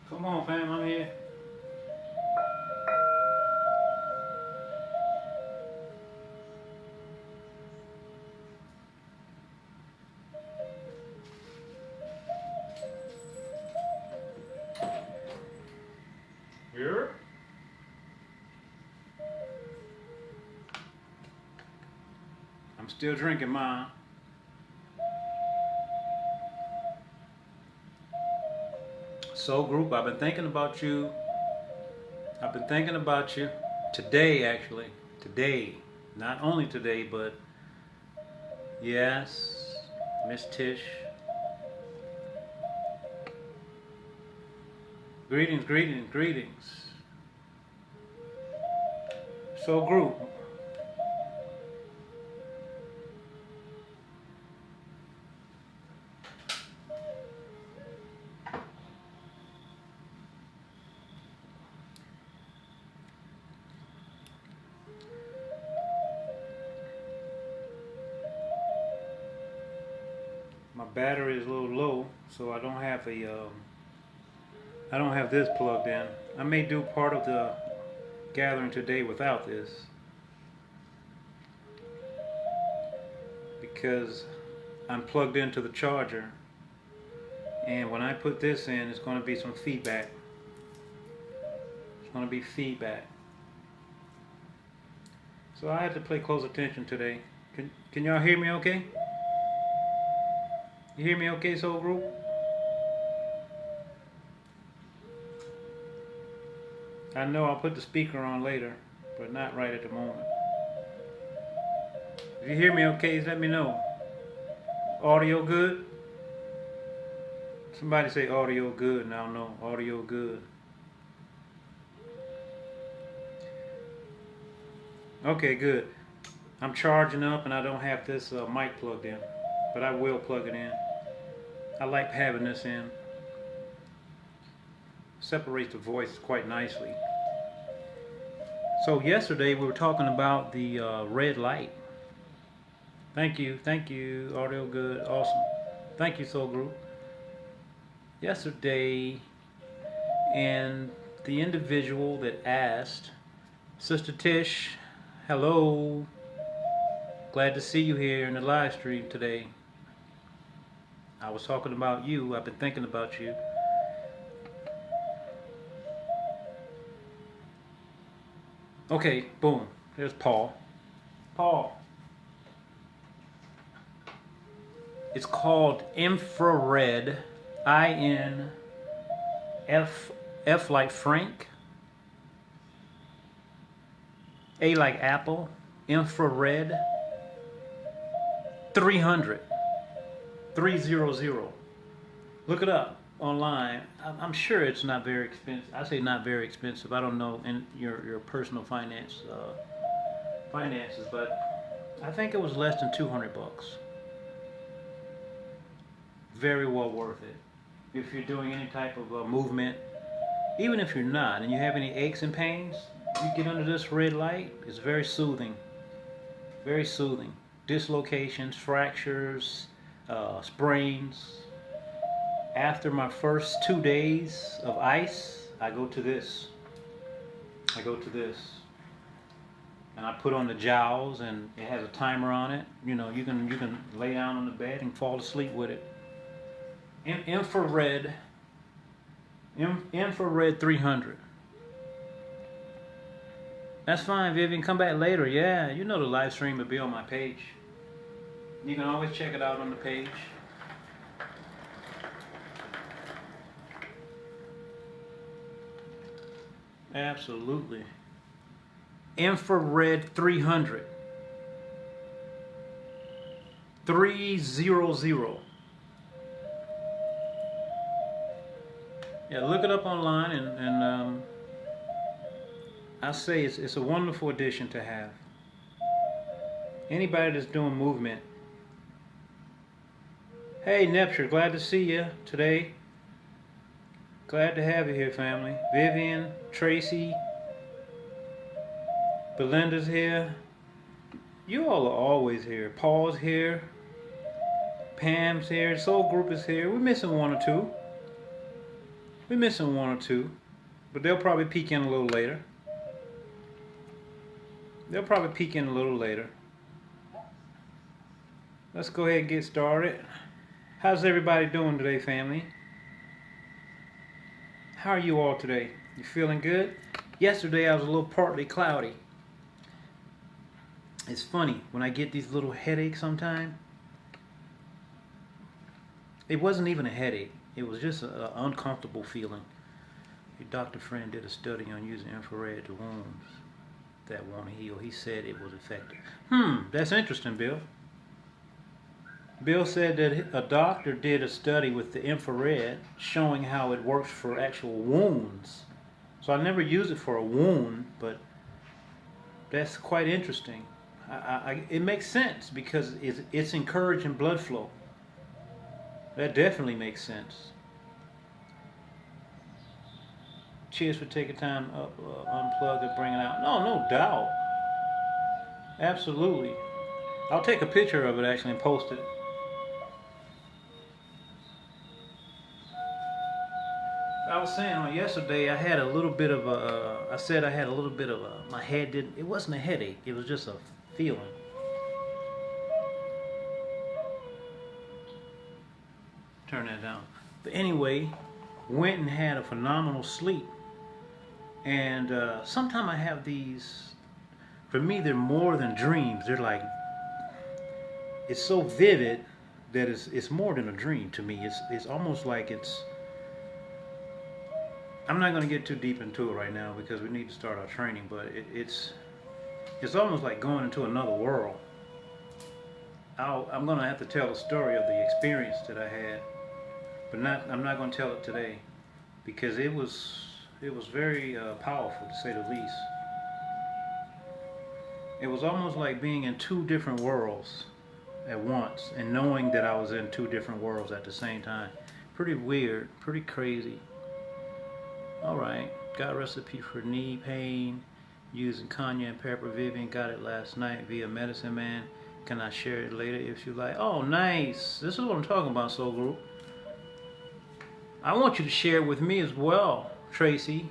Come on, fam, I'm here. Here? I'm still drinking mine. Soul Group, I've been thinking about you. I've been thinking about you today, actually. Today. Not only today, but yes, Miss Tish. Greetings, greetings, greetings. Soul Group. My battery is a little low, so I don't have I don't have this plugged in. I may do part of the gathering today without this because I'm plugged into the charger, and when I put this in, it's going to be some feedback. It's going to be feedback. So I have to pay close attention today. Can y'all hear me okay? You hear me okay, Soul Group? I know I'll put the speaker on later, but not right at the moment. If you hear me okay, let me know. Audio good? Somebody say audio good, and I'll know. Audio good. Okay, good. I'm charging up and I don't have this mic plugged in, but I will plug it in. I like having this in. Separates the voice quite nicely. So yesterday we were talking about the red light. Thank you, audio good, awesome. Thank you, Soul Group. Yesterday, and the individual that asked, Sister Tish, hello, glad to see you here in the live stream today. I was talking about you. I've been thinking about you. Okay, boom. There's Paul. Paul. It's called infrared. I-N-F like Frank. A like Apple. Infrared. 300. 300. Look it up online. I'm sure it's not very expensive. I say not very expensive. I don't know in your personal finances, but I think it was less than 200 bucks. Very well worth it. If you're doing any type of movement, even if you're not, and you have any aches and pains, you get under this red light. It's very soothing. Very soothing. Dislocations, fractures, sprains. After my first 2 days of ice, I go to this. And I put on the jowls, and it has a timer on it. You know, you can lay down on the bed and fall asleep with it. Infrared 300. That's fine, Vivian. Come back later. Yeah, you know the live stream will be on my page. You can always check it out on the page. Absolutely. Infrared 300. 300. Yeah, look it up online, and I say it's a wonderful addition to have. Anybody that's doing movement. Hey, Nepture, glad to see you today. Glad to have you here, family. Vivian, Tracy, Belinda's here. You all are always here. Paul's here. Pam's here. Soul Group is here. We're missing one or two. We're missing one or two, but they'll probably peek in a little later. They'll probably peek in a little later. Let's go ahead and get started. How's everybody doing today, family? How are you all today? You feeling good? Yesterday I was a little partly cloudy. It's funny, when I get these little headaches sometimes, it wasn't even a headache. It was just an uncomfortable feeling. A doctor friend did a study on using infrared to wounds that won't heal. He said it was effective. That's interesting, Bill. Bill said that a doctor did a study with the infrared showing how it works for actual wounds. So I never used it for a wound, but that's quite interesting. It makes sense because it's encouraging blood flow. That definitely makes sense. Cheers for taking time to unplug and bring it out. No doubt. Absolutely. I'll take a picture of it actually and post it. I was saying yesterday I had a little bit of my head didn't, it wasn't a headache, it was just a feeling. Turn that down. But anyway, went and had a phenomenal sleep. And sometimes I have these, for me they're more than dreams. They're like, it's so vivid that it's more than a dream to me. It's almost like I'm not going to get too deep into it right now because we need to start our training, but it's almost like going into another world. I'm going to have to tell a story of the experience that I had, but I'm not going to tell it today because it was very powerful, to say the least. It was almost like being in two different worlds at once and knowing that I was in two different worlds at the same time. Pretty weird, pretty crazy. Alright, got a recipe for knee pain using cognac and pepper. Vivian got it last night via Medicine Man. Can I share it later if you like? Oh, nice. This is what I'm talking about, Soul Group. I want you to share it with me as well, Tracy.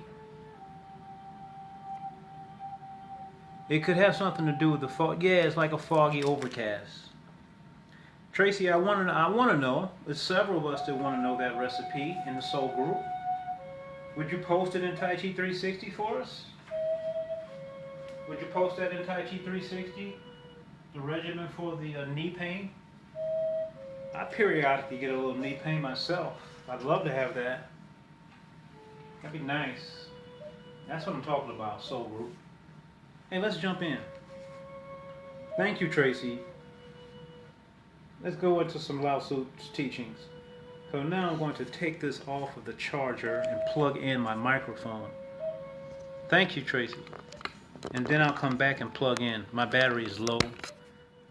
It could have something to do with the fog. Yeah, it's like a foggy overcast. Tracy, I want to know. There's several of us that want to know that recipe in the Soul Group. Would you post it in Tai Chi 360 for us? Would you post that in Tai Chi 360? The regimen for the knee pain? I periodically get a little knee pain myself. I'd love to have that. That'd be nice. That's what I'm talking about, Soul Group. Hey, let's jump in. Thank you, Tracy. Let's go into some Lao Tzu's teachings. So now I'm going to take this off of the charger and plug in my microphone. Thank you, Tracy. And then I'll come back and plug in. My battery is low.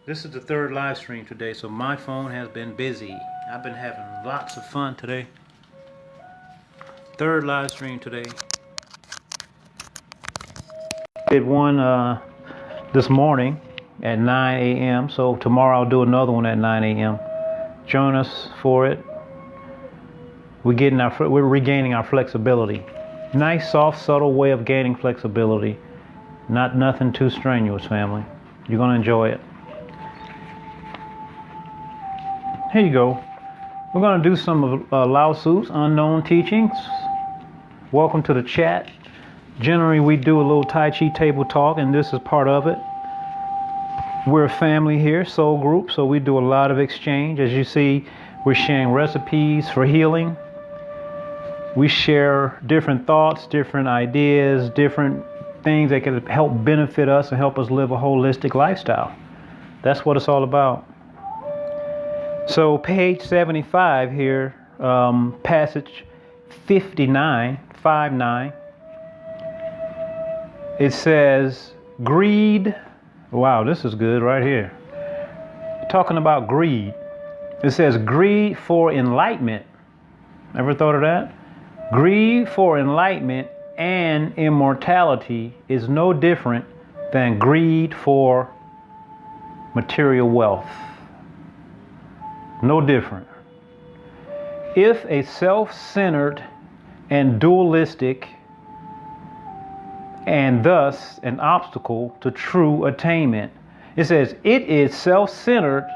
This is the third live stream today, so my phone has been busy. I've been having lots of fun today. Third live stream today. Did one this morning at 9 a.m. So tomorrow I'll do another one at 9 a.m. Join us for it. We're regaining our flexibility. Nice, soft, subtle way of gaining flexibility. Nothing too strenuous, family. You're gonna enjoy it. Here you go. We're gonna do some of Lao Tzu's unknown teachings. Welcome to the chat. Generally, we do a little Tai Chi table talk, and this is part of it. We're a family here, Soul Group, so we do a lot of exchange. As you see, we're sharing recipes for healing. We share different thoughts, different ideas, different things that can help benefit us and help us live a holistic lifestyle. That's what it's all about. So page 75 here, passage 59, it says, greed. Wow, this is good right here. Talking about greed. It says, greed for enlightenment. Ever thought of that? Greed for enlightenment and immortality is no different than greed for material wealth. No different. If a self-centered and dualistic, and thus an obstacle to true attainment. It says it is self-centered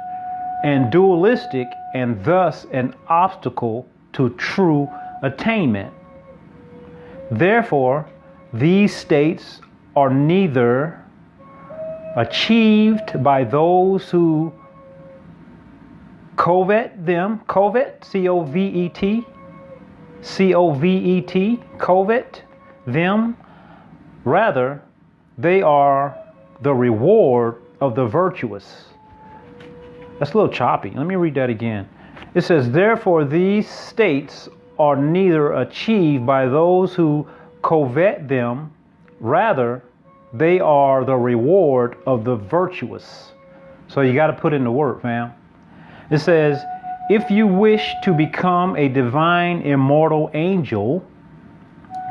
and dualistic, and thus an obstacle to true attainment. Therefore, these states are neither achieved by those who covet them, C-O-V-E-T, covet them. Rather, they are the reward of the virtuous. That's a little choppy. Let me read that again. It says, therefore, these states are neither achieved by those who covet them. Rather, they are the reward of the virtuous. So you got to put in the work, fam. It says, if you wish to become a divine immortal angel,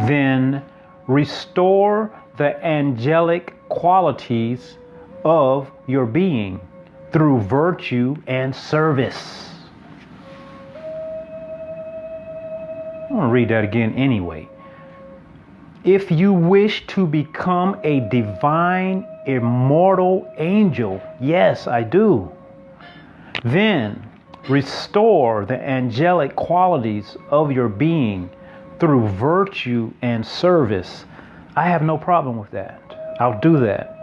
then restore the angelic qualities of your being through virtue and service. I'm going to read that again anyway. If you wish to become a divine immortal angel, yes, I do, then restore the angelic qualities of your being through virtue and service. I have no problem with that. I'll do that.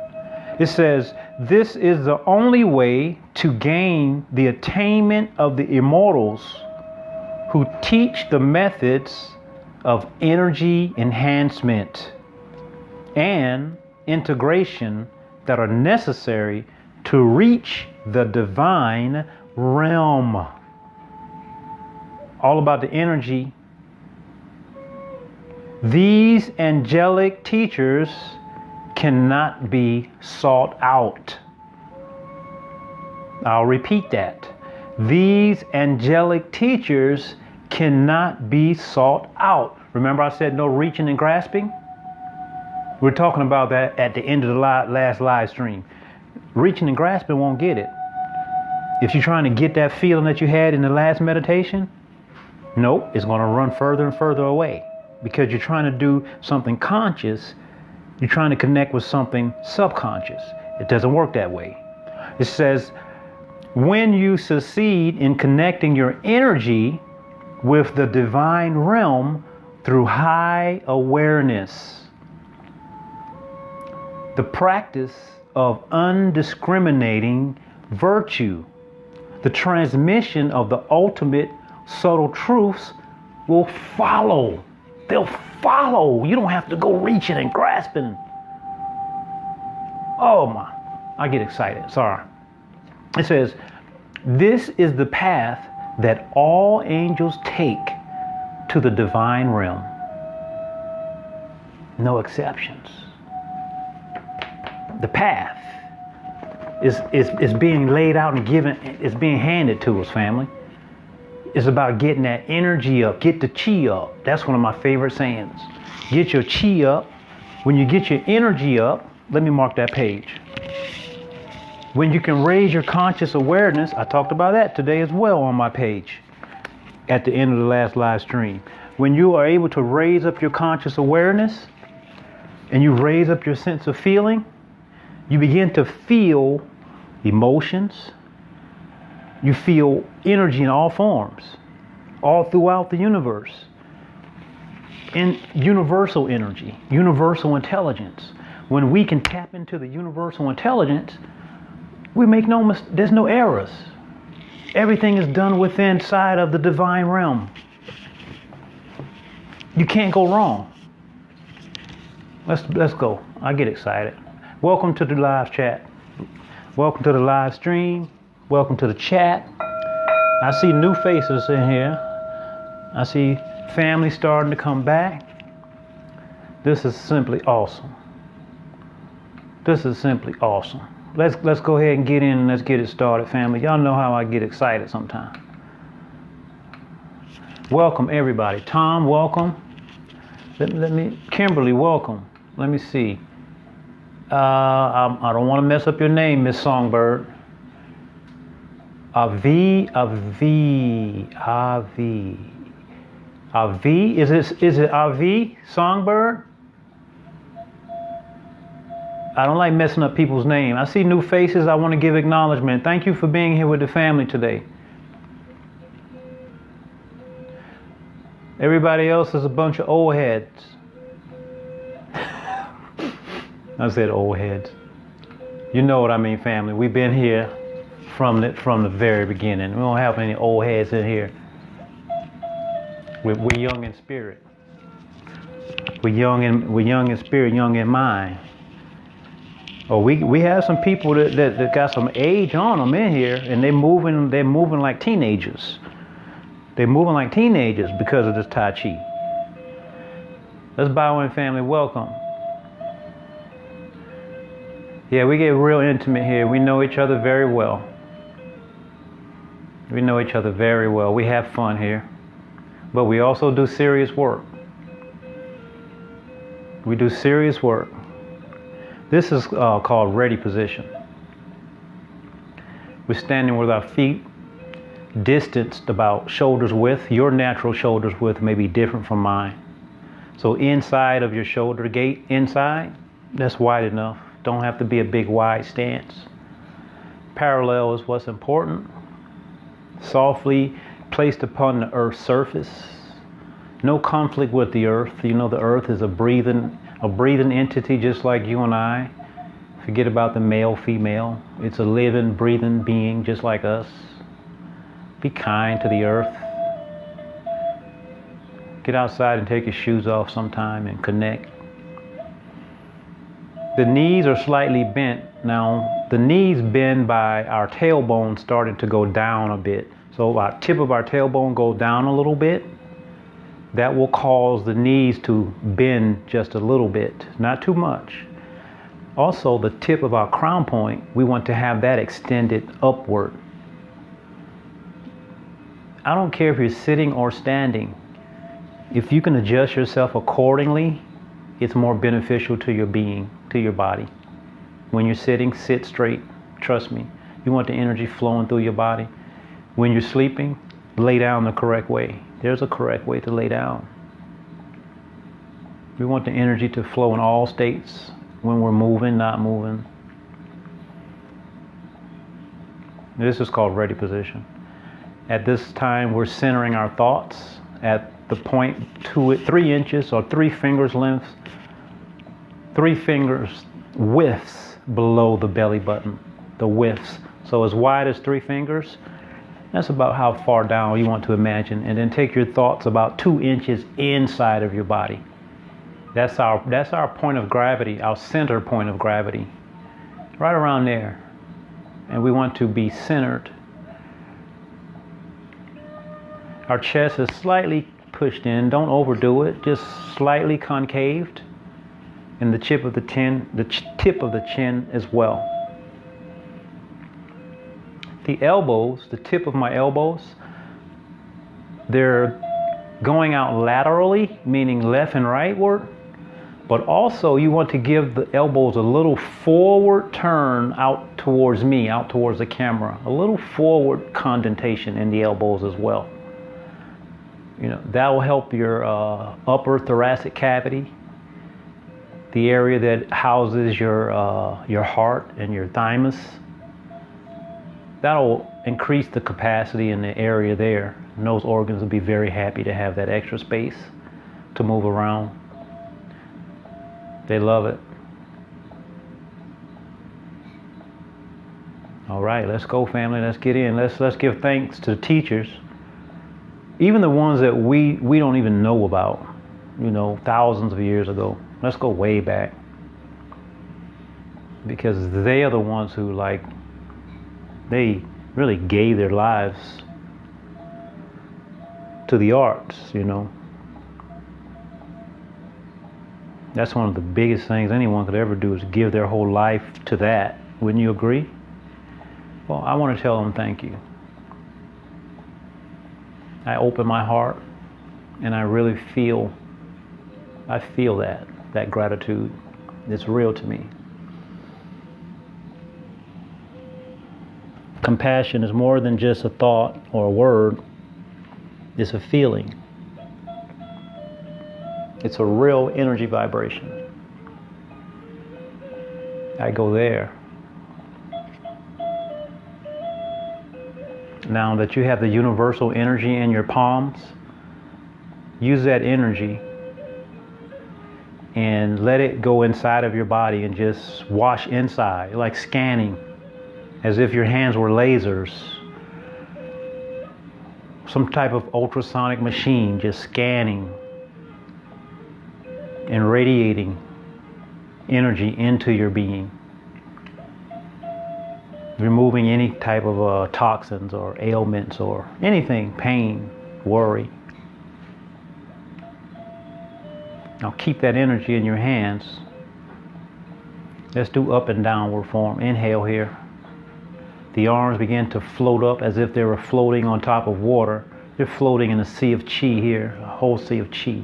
It says, this is the only way to gain the attainment of the immortals who teach the methods of energy enhancement and integration that are necessary to reach the divine realm. All about the energy. These angelic teachers cannot be sought out. I'll repeat that. These angelic teachers cannot be sought out. Remember I said no reaching and grasping? We're talking about that at the end of the last live stream. Reaching and grasping won't get it. If you're trying to get that feeling that you had in the last meditation, nope, it's going to run further and further away because you're trying to do something conscious. You're trying to connect with something subconscious. It doesn't work that way. It says, when you succeed in connecting your energy with the divine realm through high awareness, the practice of undiscriminating virtue, the transmission of the ultimate subtle truths will follow. They'll follow. You don't have to go reaching and grasping. Oh my, I get excited. Sorry. It says, this is the path that all angels take to the divine realm. No exceptions. The path is being laid out and given, it's being handed to us, family. It's about getting that energy up, get the chi up. That's one of my favorite sayings. Get your chi up. When you get your energy up, let me mark that page. When you can raise your conscious awareness, I talked about that today as well on my page at the end of the last live stream. When you are able to raise up your conscious awareness and you raise up your sense of feeling, you begin to feel emotions. You feel energy in all forms, all throughout the universe. In universal energy, universal intelligence. When we can tap into the universal intelligence, we make there's no errors. Everything is done within side of the divine realm. You can't go wrong. Let's go. I get excited. Welcome to the live chat. Welcome to the live stream. Welcome to the chat. I see new faces in here. I see family starting to come back. This is simply awesome. This is simply awesome. Let's go ahead and get in and let's get it started, family. Y'all know how I get excited sometimes. Welcome everybody. Tom, welcome. Let me, Kimberly, welcome. Let me see. I don't want to mess up your name, Miss Songbird. Avi. Avi, is it Avi Songbird? I don't like messing up people's name. I see new faces. I want to give acknowledgement. Thank you for being here with the family today. Everybody else is a bunch of old heads. I said old heads. You know what I mean, family. We've been here from the very beginning. We don't have any old heads in here. We're young in spirit. We're young in spirit, young in mind. Oh, we have some people that got some age on them in here, and they're moving like teenagers. They're moving like teenagers because of this Tai Chi. Let's bow in, family. Welcome. Yeah, we get real intimate here. We know each other very well. We know each other very well. We have fun here. But we also do serious work. We do serious work. This is called ready position. We're standing with our feet distanced about shoulders width. Your natural shoulders width may be different from mine. So inside of your shoulder gate, inside, that's wide enough. Don't have to be a big wide stance. Parallel is what's important. Softly placed upon the earth's surface. No conflict with the earth. You know, the earth is a breathing entity just like you and I. Forget about the male, female. It's a living, breathing being just like us. Be kind to the earth. Get outside and take your shoes off sometime and connect. The knees are slightly bent. Now, the knees bend by our tailbone starting to go down a bit. So our tip of our tailbone goes down a little bit. That will cause the knees to bend just a little bit, not too much. Also, the tip of our crown point, we want to have that extended upward. I don't care if you're sitting or standing. If you can adjust yourself accordingly, it's more beneficial to your being, to your body. When you're sitting, sit straight. Trust me. You want the energy flowing through your body. When you're sleeping, lay down the correct way. There's a correct way to lay down. We want the energy to flow in all states when we're moving, not moving. This is called ready position. At this time, we're centering our thoughts at the point 3 inches or 3 fingers length, 3 fingers widths below the belly button, the widths. So as wide as 3 fingers, that's about how far down you want to imagine. And then take your thoughts about 2 inches inside of your body. That's our point of gravity, our center point of gravity. Right around there. And we want to be centered. Our chest is slightly pushed in. Don't overdo it. Just slightly concaved. And the tip of the chin as well. The elbows, the tip of my elbows, they're going out laterally, meaning left and rightward. But also you want to give the elbows a little forward turn out towards me, out towards the camera. A little forward condentation in the elbows as well. You know, that will help your upper thoracic cavity, the area that houses your heart and your thymus. That'll increase the capacity in the area there. And those organs will be very happy to have that extra space to move around. They love it. All right, let's go, family. Let's get in. Let's give thanks to the teachers, even the ones that we don't even know about. You know, thousands of years ago. Let's go way back, because they are the ones who they really gave their lives to the arts, you know. That's one of the biggest things anyone could ever do, is give their whole life to that. Wouldn't you agree? Well, I want to tell them thank you. I open my heart and I really feel that gratitude. It's real to me. Compassion is more than just a thought or a word. It's a feeling. It's a real energy vibration. I go there. Now that you have the universal energy in your palms, use that energy and let it go inside of your body and just wash inside, like scanning, as if your hands were lasers. Some type of ultrasonic machine just scanning and radiating energy into your being, removing any type of toxins or ailments or anything, pain, worry. Now keep that energy in your hands. Let's do up and downward form. Inhale here. The arms begin to float up as if they were floating on top of water. They're floating in a sea of chi here, a whole sea of chi.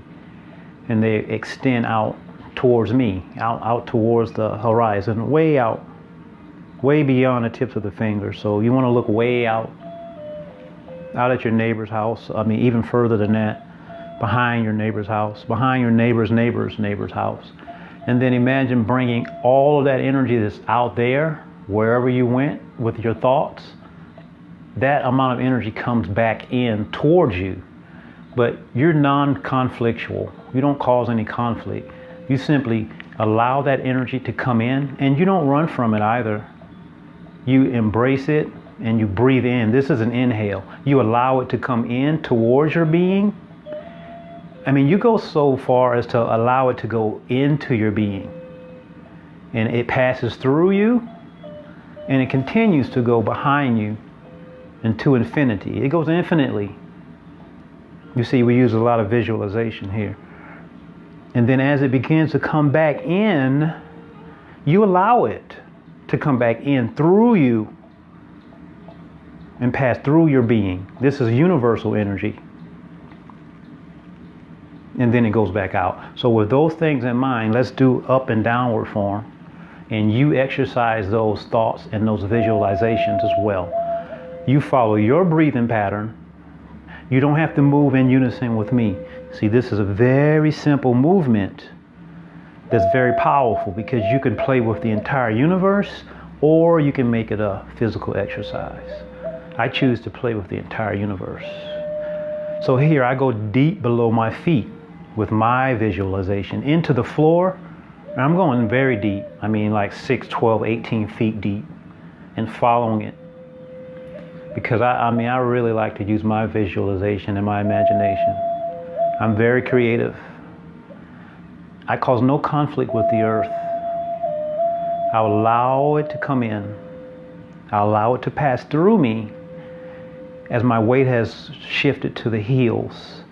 And they extend out towards me, out towards the horizon, way out, way beyond the tips of the fingers. So you want to look way out at your neighbor's house. I mean, even further than that, behind your neighbor's house, behind your neighbor's house. And then imagine bringing all of that energy that's out there, wherever you went with your thoughts, that amount of energy comes back in towards you. But you're non-conflictual. You don't cause any conflict. You simply allow that energy to come in, and you don't run from it either. You embrace it and you breathe in. This is an inhale. You allow it to come in towards your being. I mean, you go so far as to allow it to go into your being. And it passes through you, and it continues to go behind you into infinity. It goes infinitely. You see, we use a lot of visualization here. And then as it begins to come back in, you allow it to come back in through you and pass through your being. This is universal energy. And then it goes back out. So with those things in mind, let's do up and downward form. And you exercise those thoughts and those visualizations as well. You follow your breathing pattern. You don't have to move in unison with me. See, this is a very simple movement that's very powerful, because you can play with the entire universe, or you can make it a physical exercise. I choose to play with the entire universe. So here I go deep below my feet with my visualization into the floor. And I'm going very deep. I mean, like 6, 12, 18 feet deep, and following it. Because I really like to use my visualization and my imagination. I'm very creative. I cause no conflict with the earth. I allow it to come in. I allow it to pass through me as my weight has shifted to the heels.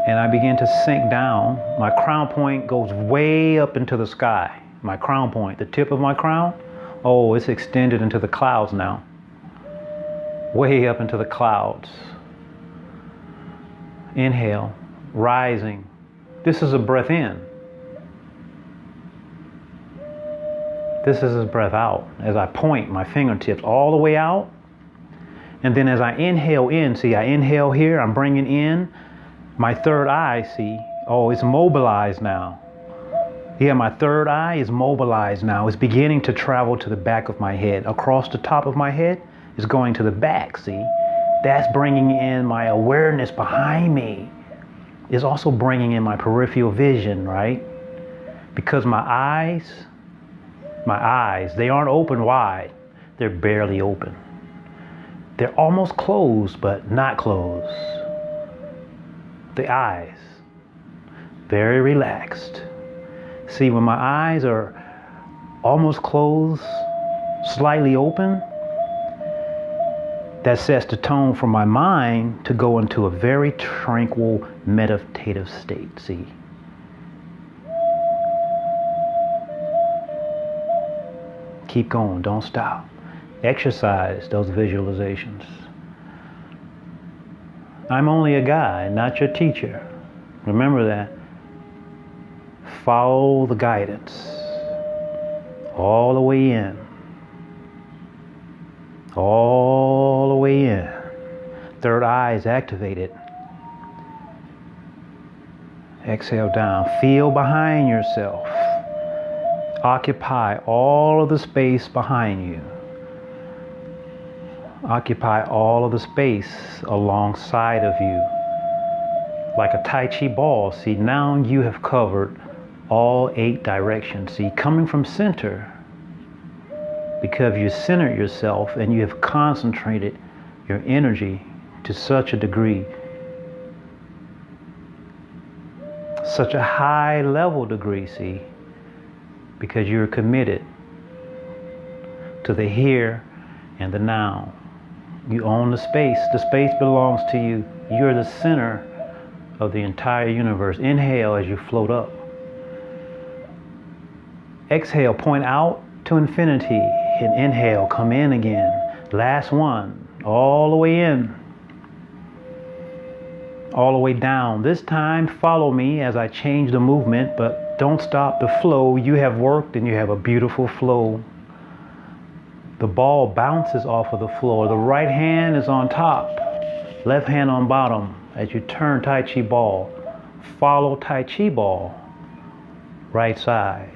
And I begin to sink down. My crown point goes way up into the sky. My crown point, the tip of my crown, oh, it's extended into the clouds now. Way up into the clouds. Inhale, rising. This is a breath in. This is a breath out as I point my fingertips all the way out. And then as I inhale in, see, I inhale here, I'm bringing in my third eye, see. Oh, it's mobilized now. Yeah, my third eye is mobilized now. It's beginning to travel to the back of my head. Across the top of my head is going to the back, see. That's bringing in my awareness behind me. It's also bringing in my peripheral vision, right? Because my eyes, they aren't open wide. They're barely open. They're almost closed, but not closed. The eyes, very relaxed. See, when my eyes are almost closed, slightly open, that sets the tone for my mind to go into a very tranquil, meditative state, see. Keep going, don't stop. Exercise those visualizations. I'm only a guide, not your teacher. Remember that. Follow the guidance all the way in. All the way in. Third eye is activated. Exhale down. Feel behind yourself. Occupy all of the space behind you. Occupy all of the space alongside of you. Like a Tai Chi ball. See, now you have covered all 8 directions. See, coming from center, because you centered yourself and you have concentrated your energy to such a degree, such a high level degree, see, because you're committed to the here and the now. You own the space. The space belongs to you. You're the center of the entire universe. Inhale as you float up. Exhale, point out to infinity, and inhale, come in again. Last one, all the way in, all the way down. This time, follow me as I change the movement, but don't stop the flow. You have worked and you have a beautiful flow. The ball bounces off of the floor. The right hand is on top, left hand on bottom. As you turn Tai Chi ball, follow Tai Chi ball, right side.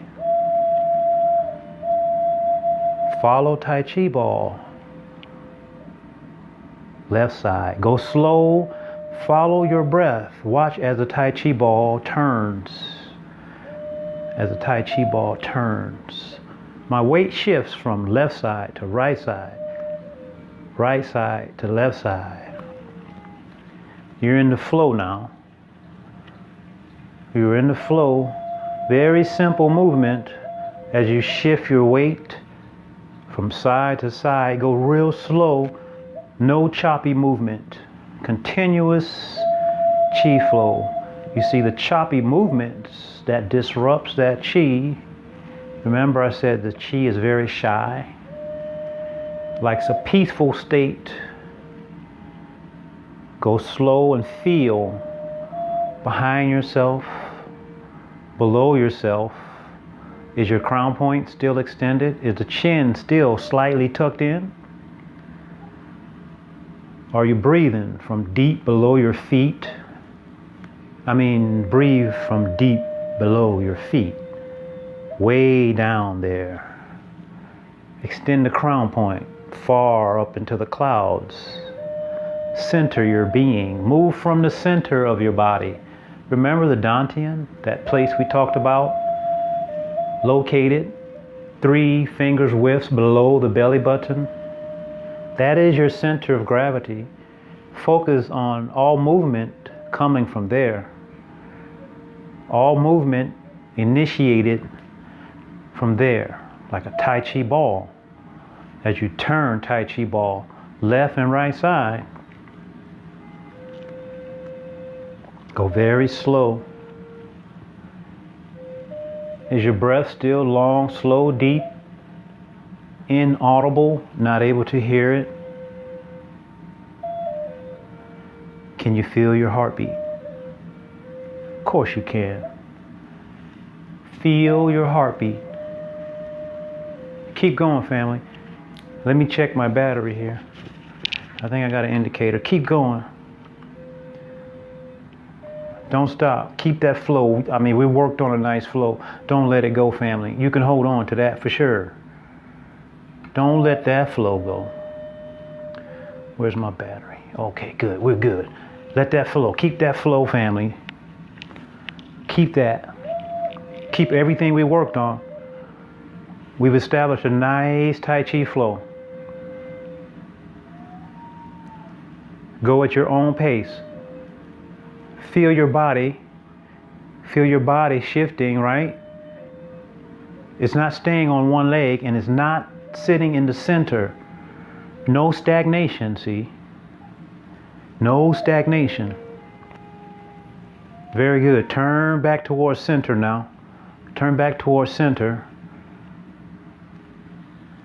Follow Tai Chi ball, left side. Go slow, follow your breath. Watch as the Tai Chi ball turns. As the Tai Chi ball turns. My weight shifts from left side to right side to left side. You're in the flow now. You're in the flow. Very simple movement. As you shift your weight from side to side, go real slow. No choppy movement. Continuous chi flow. You see the choppy movements that disrupts that chi. Remember I said the chi is very shy. Like it's a peaceful state. Go slow and feel behind yourself, below yourself. Is your crown point still extended? Is the chin still slightly tucked in? Are you breathing from deep below your feet? Breathe from deep below your feet. Way down there. Extend the crown point far up into the clouds. Center your being. Move from the center of your body. Remember the Dantian, that place we talked about? Located 3 fingers widths below the belly button. That is your center of gravity. Focus on all movement coming from there. All movement initiated from there, like a Tai Chi ball. As you turn Tai Chi ball, left and right side. Go very slow. Is your breath still long, slow, deep, inaudible, not able to hear it? Can you feel your heartbeat? Of course you can. Feel your heartbeat. Keep going, family. Let me check my battery here. I think I got an indicator. Keep going. Don't stop. Keep that flow. We worked on a nice flow. Don't let it go, family. You can hold on to that for sure. Don't let that flow go. Where's my battery? Okay, good. We're good. Let that flow. Keep that flow, family. Keep that. Keep everything we worked on. We've established a nice Tai Chi flow. Go at your own pace. Feel your body. Feel your body shifting, right? It's not staying on one leg and it's not sitting in the center. No stagnation, see? No stagnation. Very good. Turn back towards center now. Turn back towards center.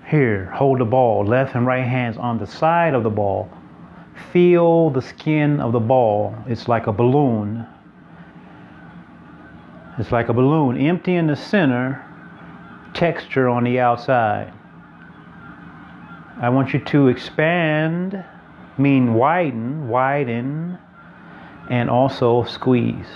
Here, hold the ball. Left and right hands on the side of the ball. Feel the skin of the ball. It's like a balloon. It's like a balloon. Empty in the center, texture on the outside. I want you to expand, mean widen, and also squeeze.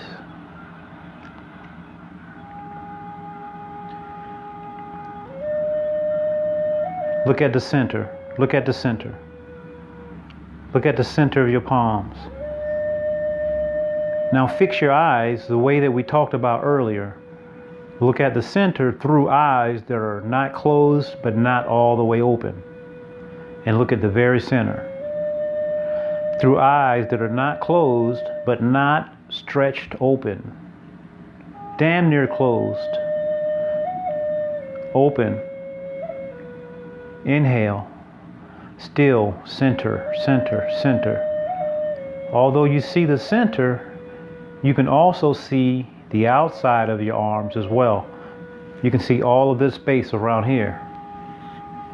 Look at the center. Look at the center. Look at the center of your palms. Now fix your eyes the way that we talked about earlier. Look at the center through eyes that are not closed but not all the way open. And look at the very center. Through eyes that are not closed but not stretched open. Damn near closed. Open. Inhale. Still, center, center, center. Although you see the center, you can also see the outside of your arms as well. You can see all of this space around here.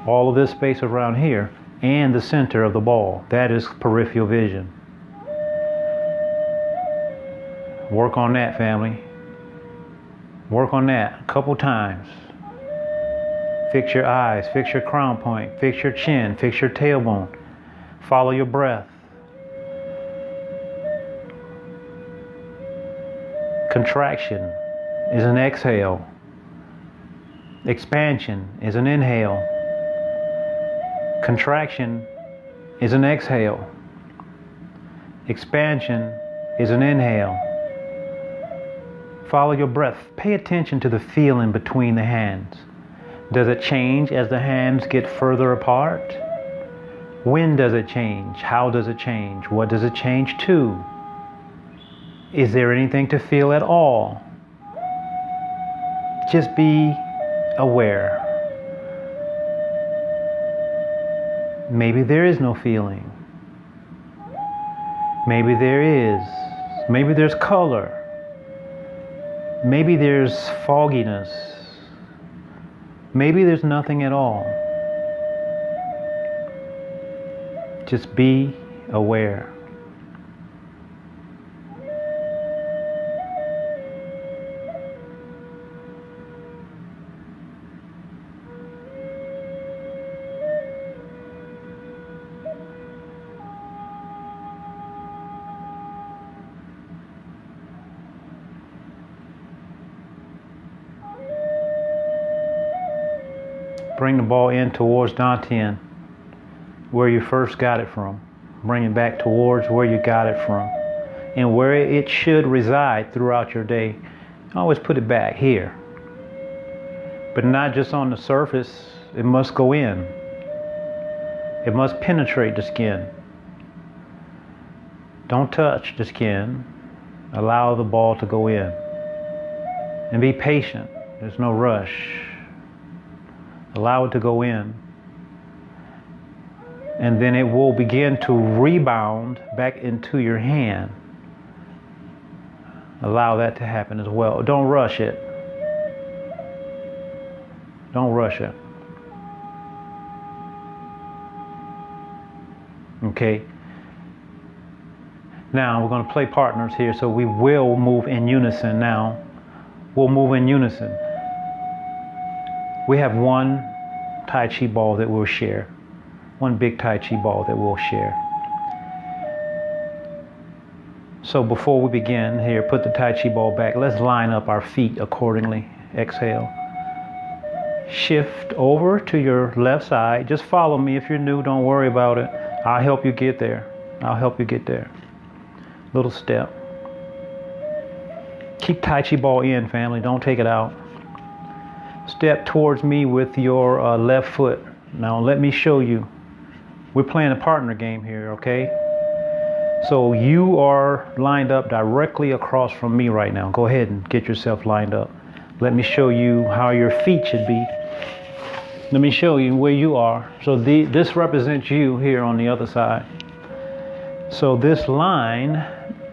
All of this space around here and the center of the ball. That is peripheral vision. Work on that, family. Work on that a couple times. Fix your eyes, fix your crown point, fix your chin, fix your tailbone. Follow your breath. Contraction is an exhale. Expansion is an inhale. Contraction is an exhale. Expansion is an inhale. Follow your breath. Pay attention to the feeling between the hands. Does it change as the hands get further apart? When does it change? How does it change? What does it change to? Is there anything to feel at all? Just be aware. Maybe there is no feeling. Maybe there is. Maybe there's color. Maybe there's fogginess. Maybe there's nothing at all. Just be aware. Bring the ball in towards Dantian, where you first got it from. Bring it back towards where you got it from and where it should reside throughout your day. Always put it back here. But not just on the surface. It must go in. It must penetrate the skin. Don't touch the skin. Allow the ball to go in. And be patient. There's no rush. Allow it to go in. And then it will begin to rebound back into your hand. Allow that to happen as well. Don't rush it. Don't rush it. Okay. Now we're going to play partners here, so we will move in unison now. We'll move in unison. We have one Tai Chi ball that we'll share. One big Tai Chi ball that we'll share. So before we begin here, put the Tai Chi ball back. Let's line up our feet accordingly. Exhale. Shift over to your left side. Just follow me. If you're new, don't worry about it. I'll help you get there. I'll help you get there. Little step. Keep Tai Chi ball in, family. Don't take it out. Step towards me with your left foot. Now let me show you. We're playing a partner game here, okay? So you are lined up directly across from me right now. Go ahead and get yourself lined up. Let me show you how your feet should be. Let me show you where you are. So this represents you here on the other side. So this line,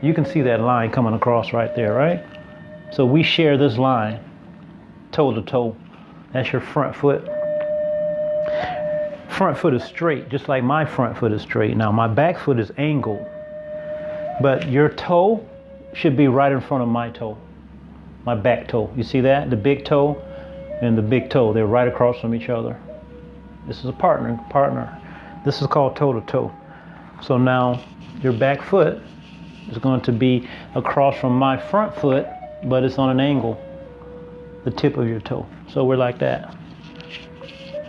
you can see that line coming across right there, right? So we share this line. Toe to toe. That's your front foot. Front foot is straight, just like my front foot is straight. Now my back foot is angled, but your toe should be right in front of my toe, my back toe. You see that? The big toe and the big toe, they're right across from each other. This is a partner. This is called toe to toe. So now your back foot is going to be across from my front foot, but it's on an angle. The tip of your toe. So we're like that.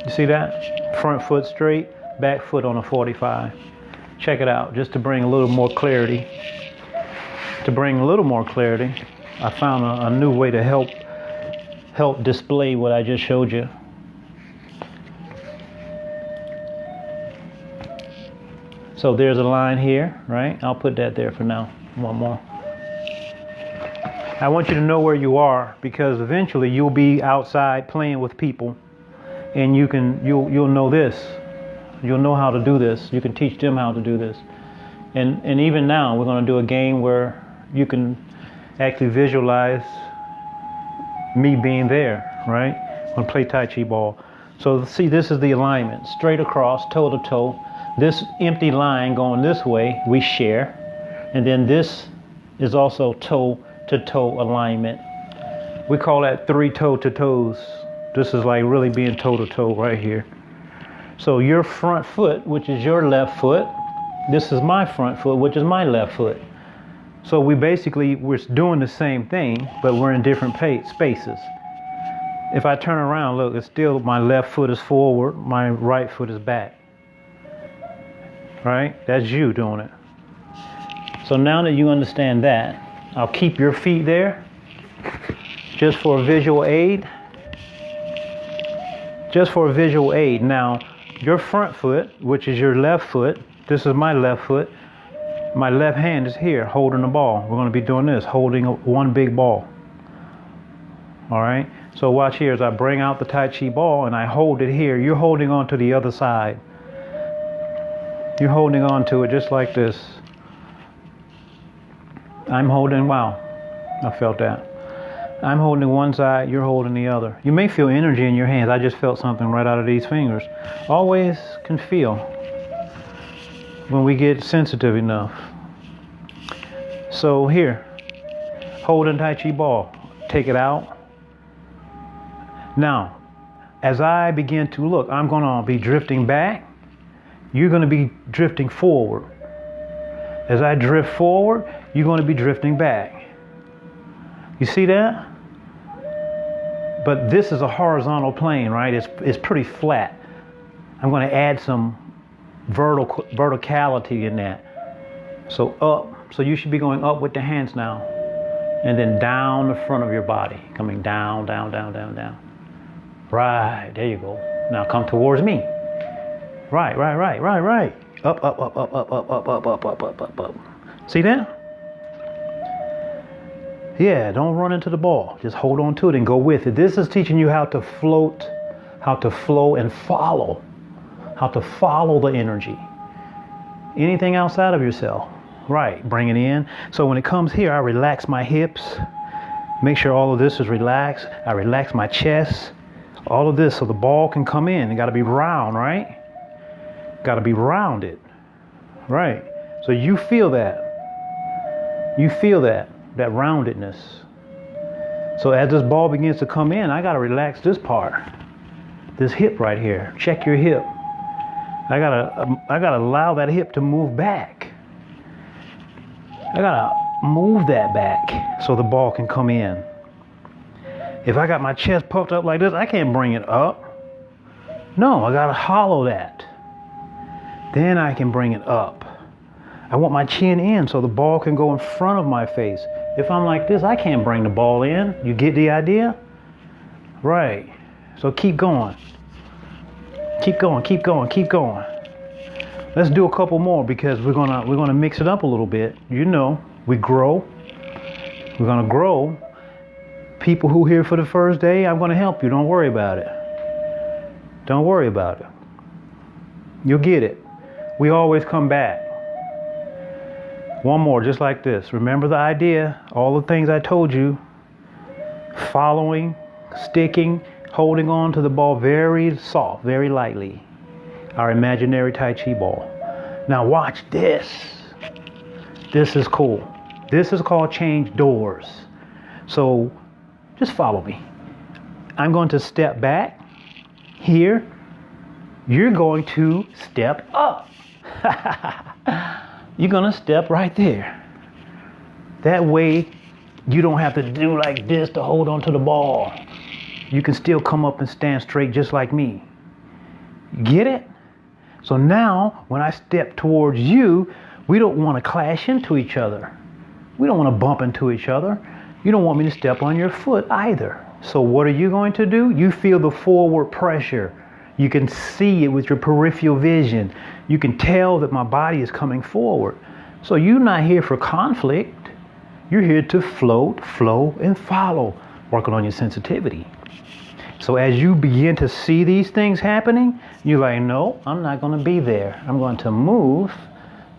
You see that? Front foot straight, back foot on a 45. Check it out, just to bring a little more clarity. To bring a little more clarity, I found a new way to help display what I just showed you. So there's a line here, right? I'll put that there for now. One more. I want you to know where you are, because eventually you'll be outside playing with people, and you'll know this. You'll know how to do this. You can teach them how to do this. And even now we're going to do a game where you can actually visualize me being there, right? I'm going to play Tai Chi ball. So see, this is the alignment, straight across, toe to toe. This empty line going this way, we share. And then this is also toe to toe alignment. We call that 3 toe to toes. This is like really being toe to toe right here. So your front foot, which is your left foot, this is my front foot, which is my left foot. So we're doing the same thing, but we're in different spaces. If I turn around, look, it's still my left foot is forward, my right foot is back. Right? That's you doing it. So now that you understand that, I'll keep your feet there just for a visual aid. Just for a visual aid. Now, your front foot, which is your left foot, this is my left foot. My left hand is here holding the ball. We're going to be doing this, holding one big ball. All right? So watch here as I bring out the Tai Chi ball and I hold it here. You're holding on to the other side. You're holding on to it just like this. I'm holding, wow, I felt that. I'm holding one side, you're holding the other. You may feel energy in your hands. I just felt something right out of these fingers. Always can feel when we get sensitive enough. So here, holding Tai Chi ball, take it out. Now, as I begin to look, I'm going to be drifting back. You're going to be drifting forward. As I drift forward, you're going to be drifting back. You see that? But this is a horizontal plane, right? It's pretty flat. I'm going to add some verticality in that. So up. So you should be going up with the hands now. And then down the front of your body. Coming down, down, down, down, down. Right. There you go. Now come towards me. Right, right, right, right, right. Up, up, up, up, up, up, up, up, up, up, up, up, up. See that? Yeah, don't run into the ball. Just hold on to it and go with it. This is teaching you how to float, how to flow and follow. How to follow the energy. Anything outside of yourself. Right, bring it in. So when it comes here, I relax my hips. Make sure all of this is relaxed. I relax my chest. All of this so the ball can come in. It got to be round, right? Got to be rounded. Right. So you feel that. You feel that roundedness. So as this ball begins to come in, I got to relax this part. This hip right here. Check your hip. I gotta allow that hip to move back. I gotta move that back so the ball can come in. If I got my chest puffed up like this, I can't bring it up. No, I gotta hollow that. Then I can bring it up. I want my chin in so the ball can go in front of my face. If I'm like this, I can't bring the ball in. You get the idea? Right. So keep going. Keep going, keep going, keep going. Let's do a couple more because we're gonna mix it up a little bit. You know, we grow. We're gonna grow. People who here for the first day, I'm gonna help you. Don't worry about it. Don't worry about it. You'll get it. We always come back. One more, just like this. Remember the idea, all the things I told you. Following, sticking, holding on to the ball very soft, very lightly. Our imaginary Tai Chi ball. Now watch this. This is cool. This is called change doors. So just follow me. I'm going to step back here. You're going to step up. You're going to step right there. That way you don't have to do like this to hold on to the ball. You can still come up and stand straight just like me. Get it? So now when I step towards you, we don't want to clash into each other. We don't want to bump into each other. You don't want me to step on your foot either. So what are you going to do? You feel the forward pressure. You can see it with your peripheral vision. You can tell that my body is coming forward. So you're not here for conflict. You're here to float, flow, and follow, working on your sensitivity. So as you begin to see these things happening, you're like, no, I'm not going to be there. I'm going to move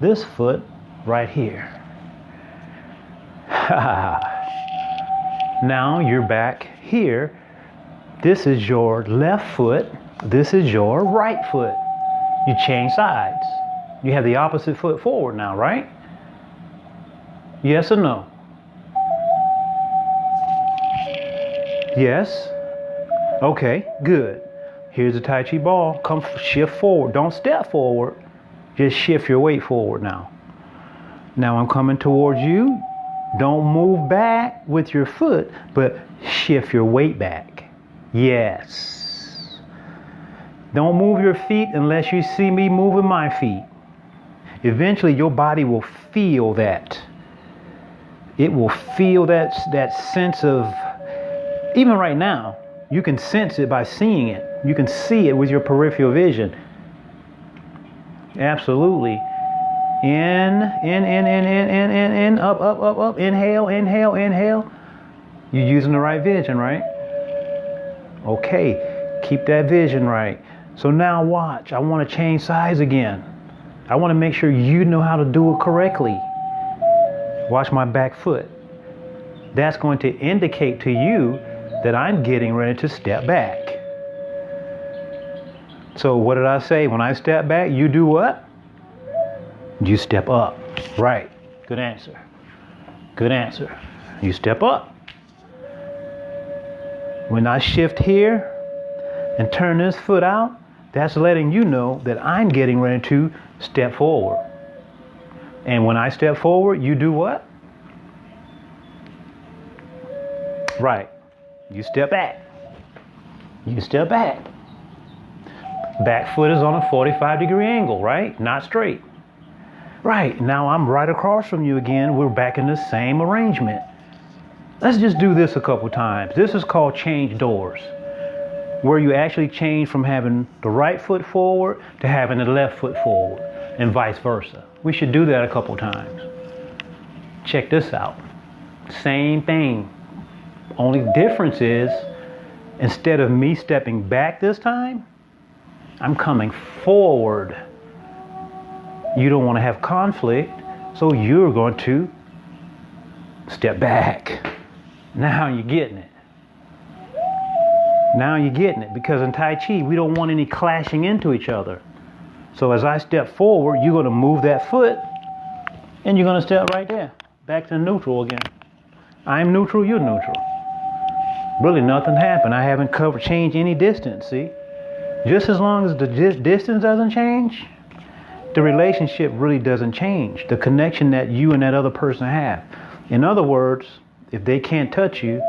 this foot right here. Now you're back here. This is your left foot. This is your right foot. You change sides. You have the opposite foot forward now, right? Yes or no? Yes? Okay, good. Here's the Tai Chi ball. Come shift forward. Don't step forward. Just shift your weight forward now. Now I'm coming towards you. Don't move back with your foot, but shift your weight back. Yes. Don't move your feet unless you see me moving my feet. Eventually your body will feel that. It will feel that sense of, even right now, you can sense it by seeing it. You can see it with your peripheral vision. Absolutely. In, up. Inhale, inhale, inhale. You're using the right vision, right? Okay, keep that vision right. So now watch, I want to change sides again. I want to make sure you know how to do it correctly. Watch my back foot. That's going to indicate to you that I'm getting ready to step back. So what did I say? When I step back, you do what? You step up. Right. Good answer. Good answer. You step up. When I shift here and turn this foot out, that's letting you know that I'm getting ready to step forward. And when I step forward, you do what? Right. You step back. You step back. Back foot is on a 45-degree angle, right? Not straight. Right. Now I'm right across from you again. We're back in the same arrangement. Let's just do this a couple times. This is called change doors, where you actually change from having the right foot forward to having the left foot forward, and vice versa. We should do that a couple times. Check this out. Same thing. Only difference is, instead of me stepping back this time, I'm coming forward. You don't want to have conflict, so you're going to step back. Now you're getting it. Now you're getting it, because in Tai Chi, we don't want any clashing into each other. So as I step forward, you're going to move that foot, and you're going to step right there, back to neutral again. I'm neutral, you're neutral. Really nothing happened. I haven't changed any distance, see? Just as long as the distance doesn't change, the relationship really doesn't change. The connection that you and that other person have. In other words, if they can't touch you,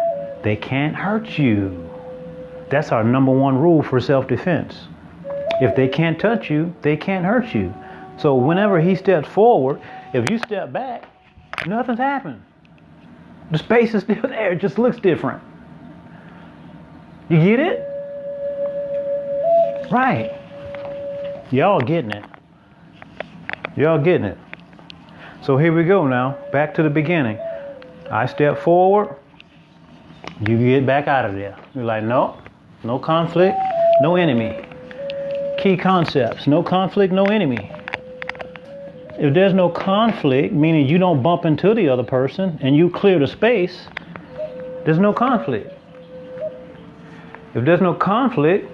they can't hurt you. That's our number one rule for self-defense. If they can't touch you, they can't hurt you. So whenever he steps forward, if you step back, nothing's happened. The space is still there. It just looks different. You get it? Right. Y'all getting it. Y'all getting it. So here we go now. Back to the beginning. I step forward. You get back out of there. You're like, no, no conflict, no enemy. Key concepts. No conflict, no enemy. If there's no conflict, meaning you don't bump into the other person and you clear the space, there's no conflict. If there's no conflict,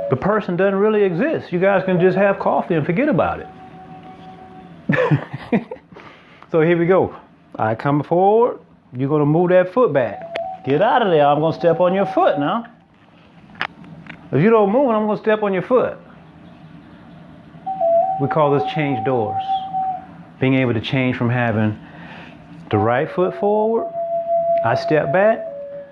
the person doesn't really exist. You guys can just have coffee and forget about it. So here we go. I come forward. You're going to move that foot back. Get out of there. I'm going to step on your foot now. If you don't move, I'm going to step on your foot. We call this change doors. Being able to change from having the right foot forward. I step back.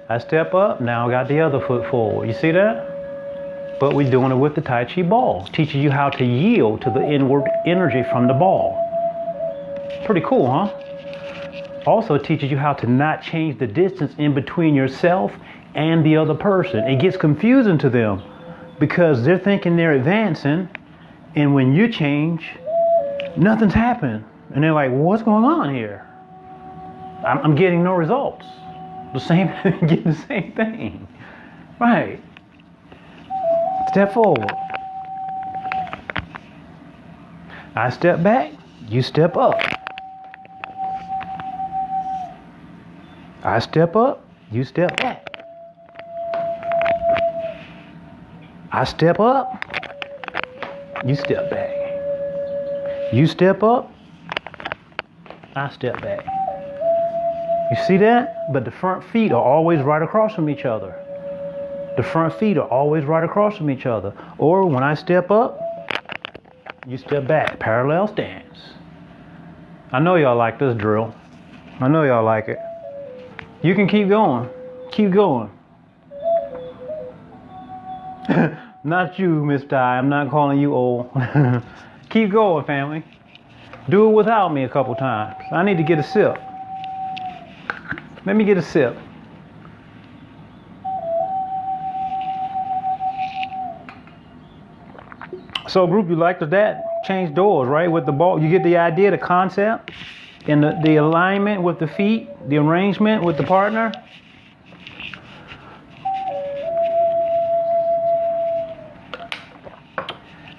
I step up. Now I got the other foot forward. You see that? but we're doing it with the Tai Chi ball. Teaches you how to yield to the inward energy from the ball. Pretty cool, huh? Also teaches you how to not change the distance in between yourself and the other person. It gets confusing to them because they're thinking they're advancing, and when you change, nothing's happened. And they're like, well, what's going on here? I'm getting no results. Getting the same thing. Right. Step forward. I step back, you step up. I step up, you step back. I step up, you step back. You step up, I step back. You see that? But the front feet are always right across from each other. The front feet are always right across from each other. Or when I step up, you step back. Parallel stance. I know y'all like this drill. I know y'all like it. You can keep going. Keep going. Not you, Miss Ty. I'm not calling you old. Keep going, family. Do it without me a couple times. I need to get a sip. Let me get a sip. So group, you like that? Change doors, right? With the ball. You get the idea, the concept, and the alignment with the feet, the arrangement with the partner.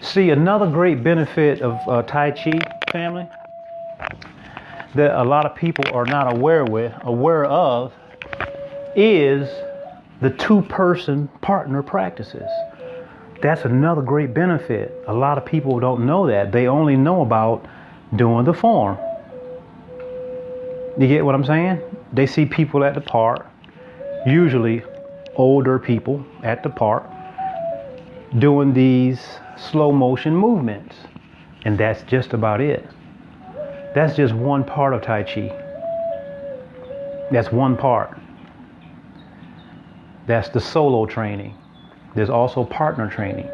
See, another great benefit of Tai Chi, family, that a lot of people are not aware of, is the two-person partner practices. That's another great benefit. A lot of people don't know that. They only know about doing the form. You get what I'm saying? They see people at the park, usually older people at the park, doing these slow motion movements. And that's just about it. That's just one part of Tai Chi. That's one part. That's the solo training. There's also partner training.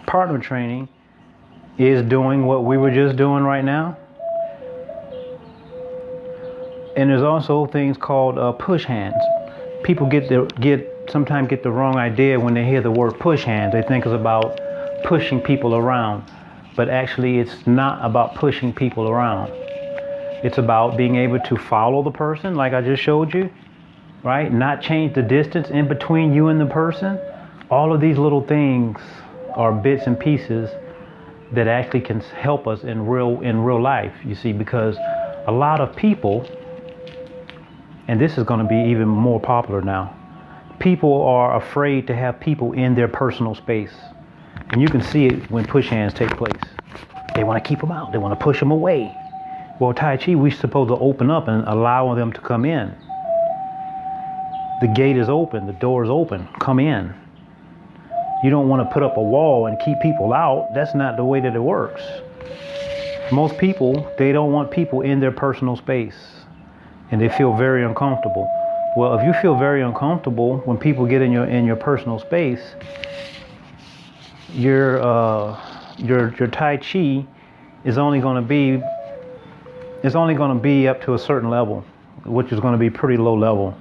Partner training is doing what we were just doing right now. And there's also things called push hands. People sometimes get the wrong idea when they hear the word push hands. They think it's about pushing people around. But actually it's not about pushing people around. It's about being able to follow the person like I just showed you, right? Not change the distance in between you and the person. All of these little things are bits and pieces that actually can help us in real life, you see, because a lot of people, and this is going to be even more popular now, people are afraid to have people in their personal space. And you can see it when push hands take place. They want to keep them out. They want to push them away. Well, Tai Chi, we're supposed to open up and allow them to come in. The gate is open. The door is open. Come in. You don't want to put up a wall and keep people out. That's not the way that it works. Most people, they don't want people in their personal space. And they feel very uncomfortable. Well, if you feel very uncomfortable when people get in your personal space, your Tai Chi is only going to be up to a certain level, which is going to be pretty low level.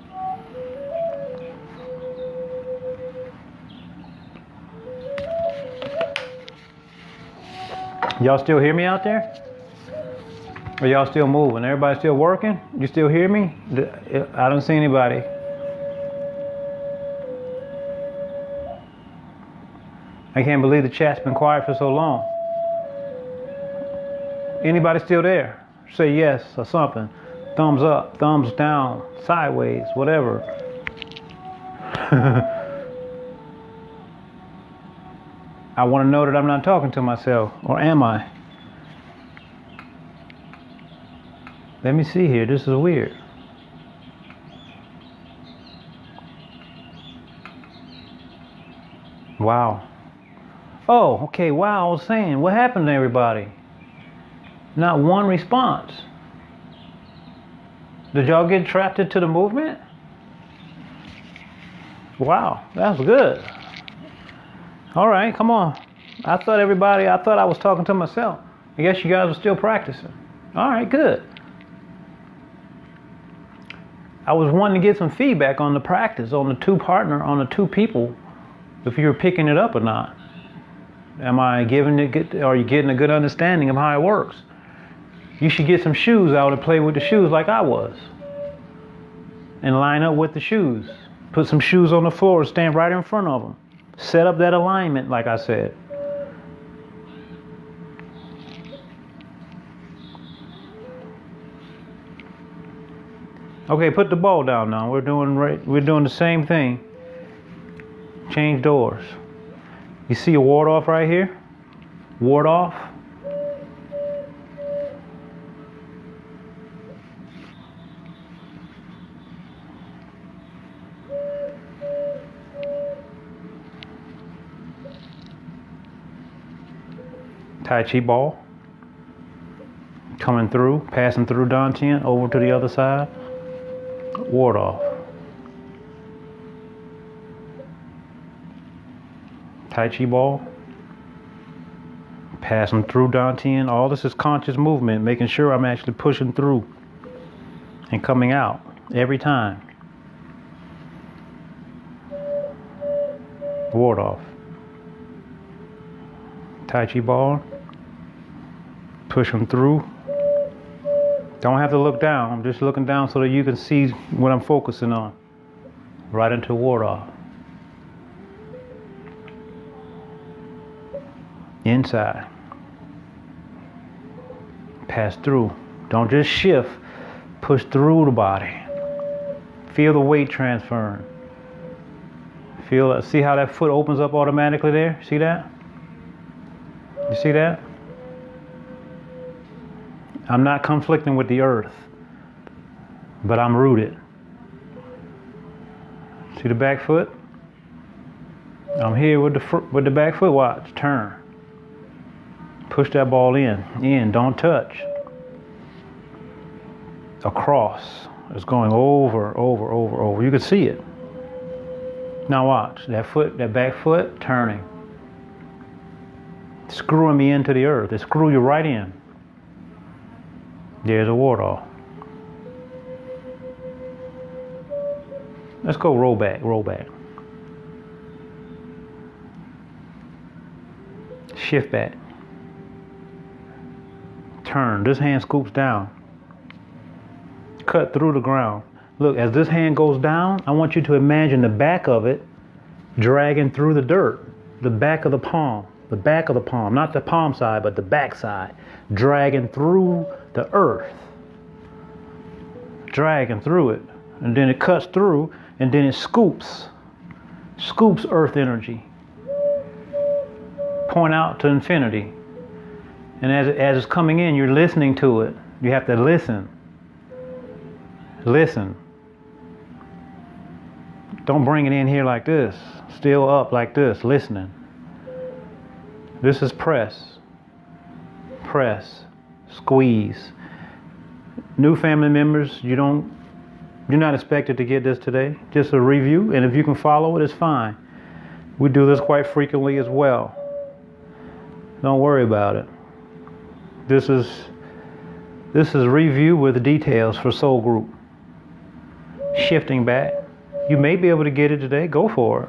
Y'all still hear me out there? Are y'all still moving? Everybody still working? You still hear me? I don't see anybody. I can't believe the chat's been quiet for so long. Anybody still there? Say yes or something. Thumbs up, thumbs down, sideways, whatever. I want to know that I'm not talking to myself, or am I? Let me see here. This is weird. Wow. Oh, okay. Wow. I was saying, what happened to everybody? Not one response. Did y'all get trapped into the movement? Wow, that's good. All right, come on. I thought I was talking to myself. I guess you guys are still practicing. All right, good. I was wanting to get some feedback on the practice, on the two people, if you're picking it up or not. Are you getting a good understanding of how it works? You should get some shoes out and play with the shoes like I was. And line up with the shoes. Put some shoes on the floor and stand right in front of them. Set up that alignment like I said. Okay, put the ball down now. We're doing the same thing. Change doors. You see a ward off right here? Ward off. Tai Chi ball. Coming through, passing through Dantian over to the other side. Ward off. Tai Chi ball. Passing through Dantian. All this is conscious movement, making sure I'm actually pushing through and coming out every time. Ward off. Tai Chi ball. Pushing through. Don't have to look down. I'm just looking down so that you can see what I'm focusing on. Right into ward off. Inside. Pass through. Don't just shift. Push through the body. Feel the weight transferring. See how that foot opens up automatically there? See that? You see that? I'm not conflicting with the earth, but I'm rooted. See the back foot? I'm here with the back foot. Watch, turn. Push that ball in, don't touch. Across. It's going over. You can see it. Now watch, that back foot turning. Screwing me into the earth. It screw you right in. There's a ward off. Let's go roll back. Shift back. Turn. This hand scoops down. Cut through the ground. Look, as this hand goes down, I want you to imagine the back of it dragging through the dirt. The back of the palm. The back of the palm. Not the palm side, but the back side. Dragging through the earth. Dragging through it. And then it cuts through, and then it scoops. Scoops earth energy. Point out to infinity. And as it's coming in, you're listening to it. You have to listen. Listen. Don't bring it in here like this. Still up like this, listening. This is press. Press. Squeeze. New family members, you're not expected to get this today. Just a review, and if you can follow it, it's fine. We do this quite frequently as well. Don't worry about it. This is review with details for soul group. Shifting back. You may be able to get it today. Go for it.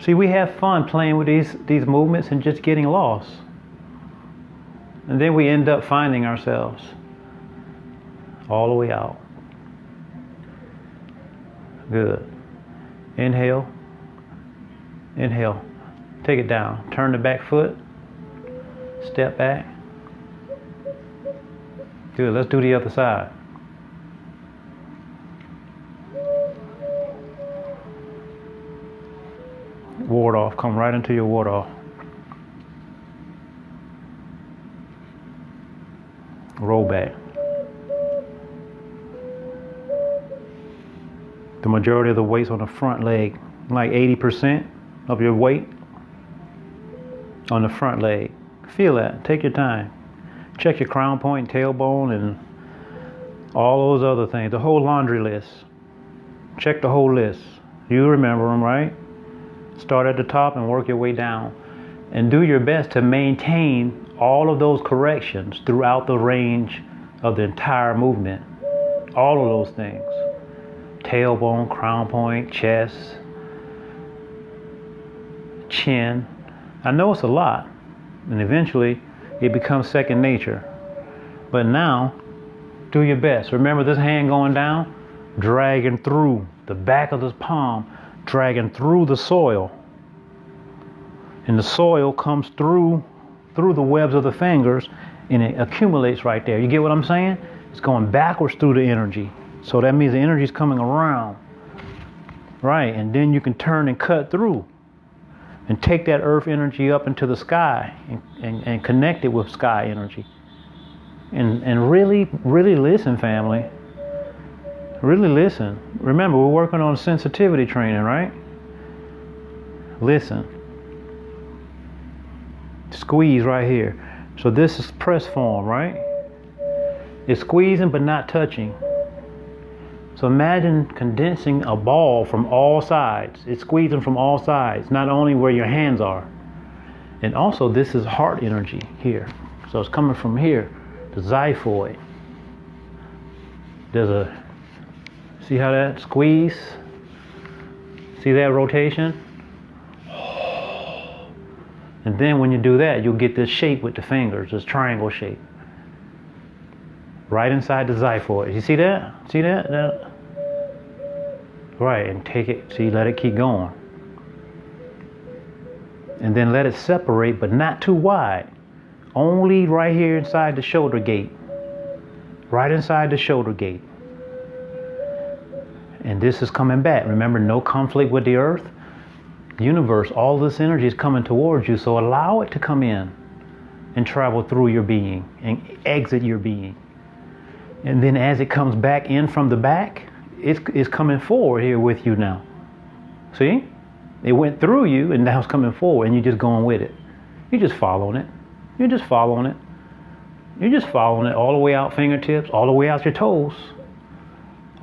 See, we have fun playing with these movements and just getting lost. And then we end up finding ourselves all the way out. Good. Inhale. Inhale. Take it down. Turn the back foot. Step back. Good. Let's do the other side. Ward off. Come right into your ward off. Roll back. The majority of the weight's on the front leg. Like 80% of your weight on the front leg. Feel that. Take your time. Check your crown point, tailbone, and all those other things. The whole laundry list. Check the whole list. You remember them, right? Start at the top and work your way down. And do your best to maintain all of those corrections throughout the range of the entire movement. All of those things. Tailbone, crown point, chest, chin. I know it's a lot, and eventually it becomes second nature. But now, do your best. Remember this hand going down, dragging through the back of this palm, dragging through the soil. And the soil comes through the webs of the fingers and it accumulates right there. You get what I'm saying? It's going backwards through the energy. So that means the energy is coming around. Right, and then you can turn and cut through and take that earth energy up into the sky and connect it with sky energy. And really, really listen, family. Really listen. Remember, we're working on sensitivity training, right? Listen. Squeeze right here. So this is press form, right? It's squeezing but not touching. So imagine condensing a ball from all sides. It's squeezing from all sides, not only where your hands are. And also this is heart energy here. So it's coming from here, the xiphoid. See how that squeeze? See that rotation? And then when you do that, you'll get this shape with the fingers, this triangle shape. Right inside the xiphoid. You see that? See that? Right, and take it, see, let it keep going. And then let it separate, but not too wide. Only right here inside the shoulder gate. Right inside the shoulder gate. And this is coming back. Remember, no conflict with the earth. Universe, all this energy is coming towards you, so allow it to come in and travel through your being and exit your being. And then as it comes back in from the back, it's coming forward here with you now. See? It went through you and now it's coming forward and you're just going with it. You're just following it. You're just following it. You're just following it all the way out fingertips, all the way out your toes,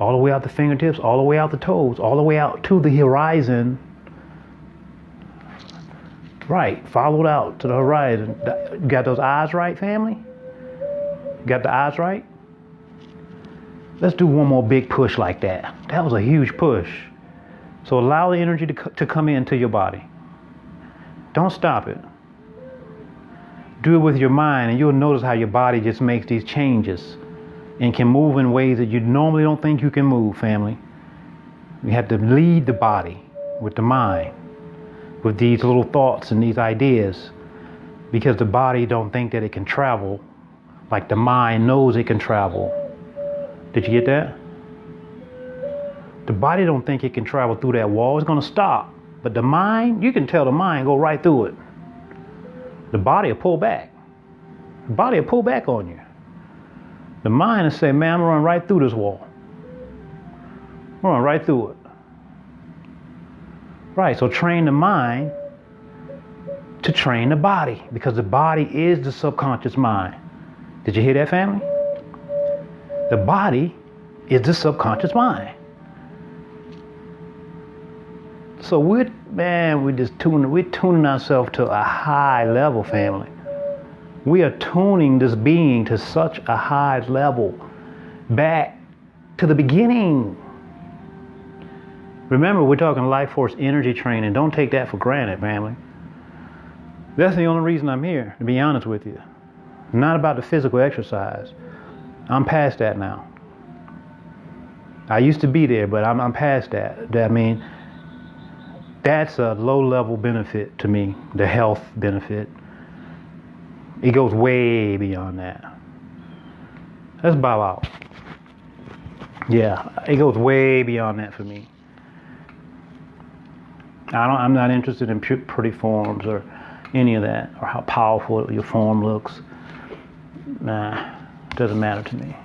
all the way out the fingertips, all the way out the toes, all the way out to the horizon. Right, followed out to the horizon. Got those eyes right, family? Got the eyes right? Let's do one more big push like that. That was a huge push. So allow the energy to come into your body. Don't stop it. Do it with your mind and you'll notice how your body just makes these changes and can move in ways that you normally don't think you can move, family. You have to lead the body with the mind, with these little thoughts and these ideas, because the body don't think that it can travel like the mind knows it can travel. Did you get that? The body don't think it can travel through that wall. It's going to stop. But the mind, you can tell the mind go right through it. The body will pull back. The body will pull back on you. The mind will say, man, I'm going to run right through this wall. I'm going to run right through it. Right, so train the mind to train the body, because the body is the subconscious mind. Did you hear that, family? The body is the subconscious mind. So we're tuning ourselves to a high level, family. We are tuning this being to such a high level, back to the beginning. Remember, we're talking life force energy training. Don't take that for granted, family. That's the only reason I'm here, to be honest with you. Not about the physical exercise. I'm past that now. I used to be there, but I'm past that. I mean, that's a low-level benefit to me, the health benefit. It goes way beyond that. Let's bow out. Yeah, it goes way beyond that for me. I'm not interested in pretty forms or any of that, or how powerful your form looks. Nah, it doesn't matter to me.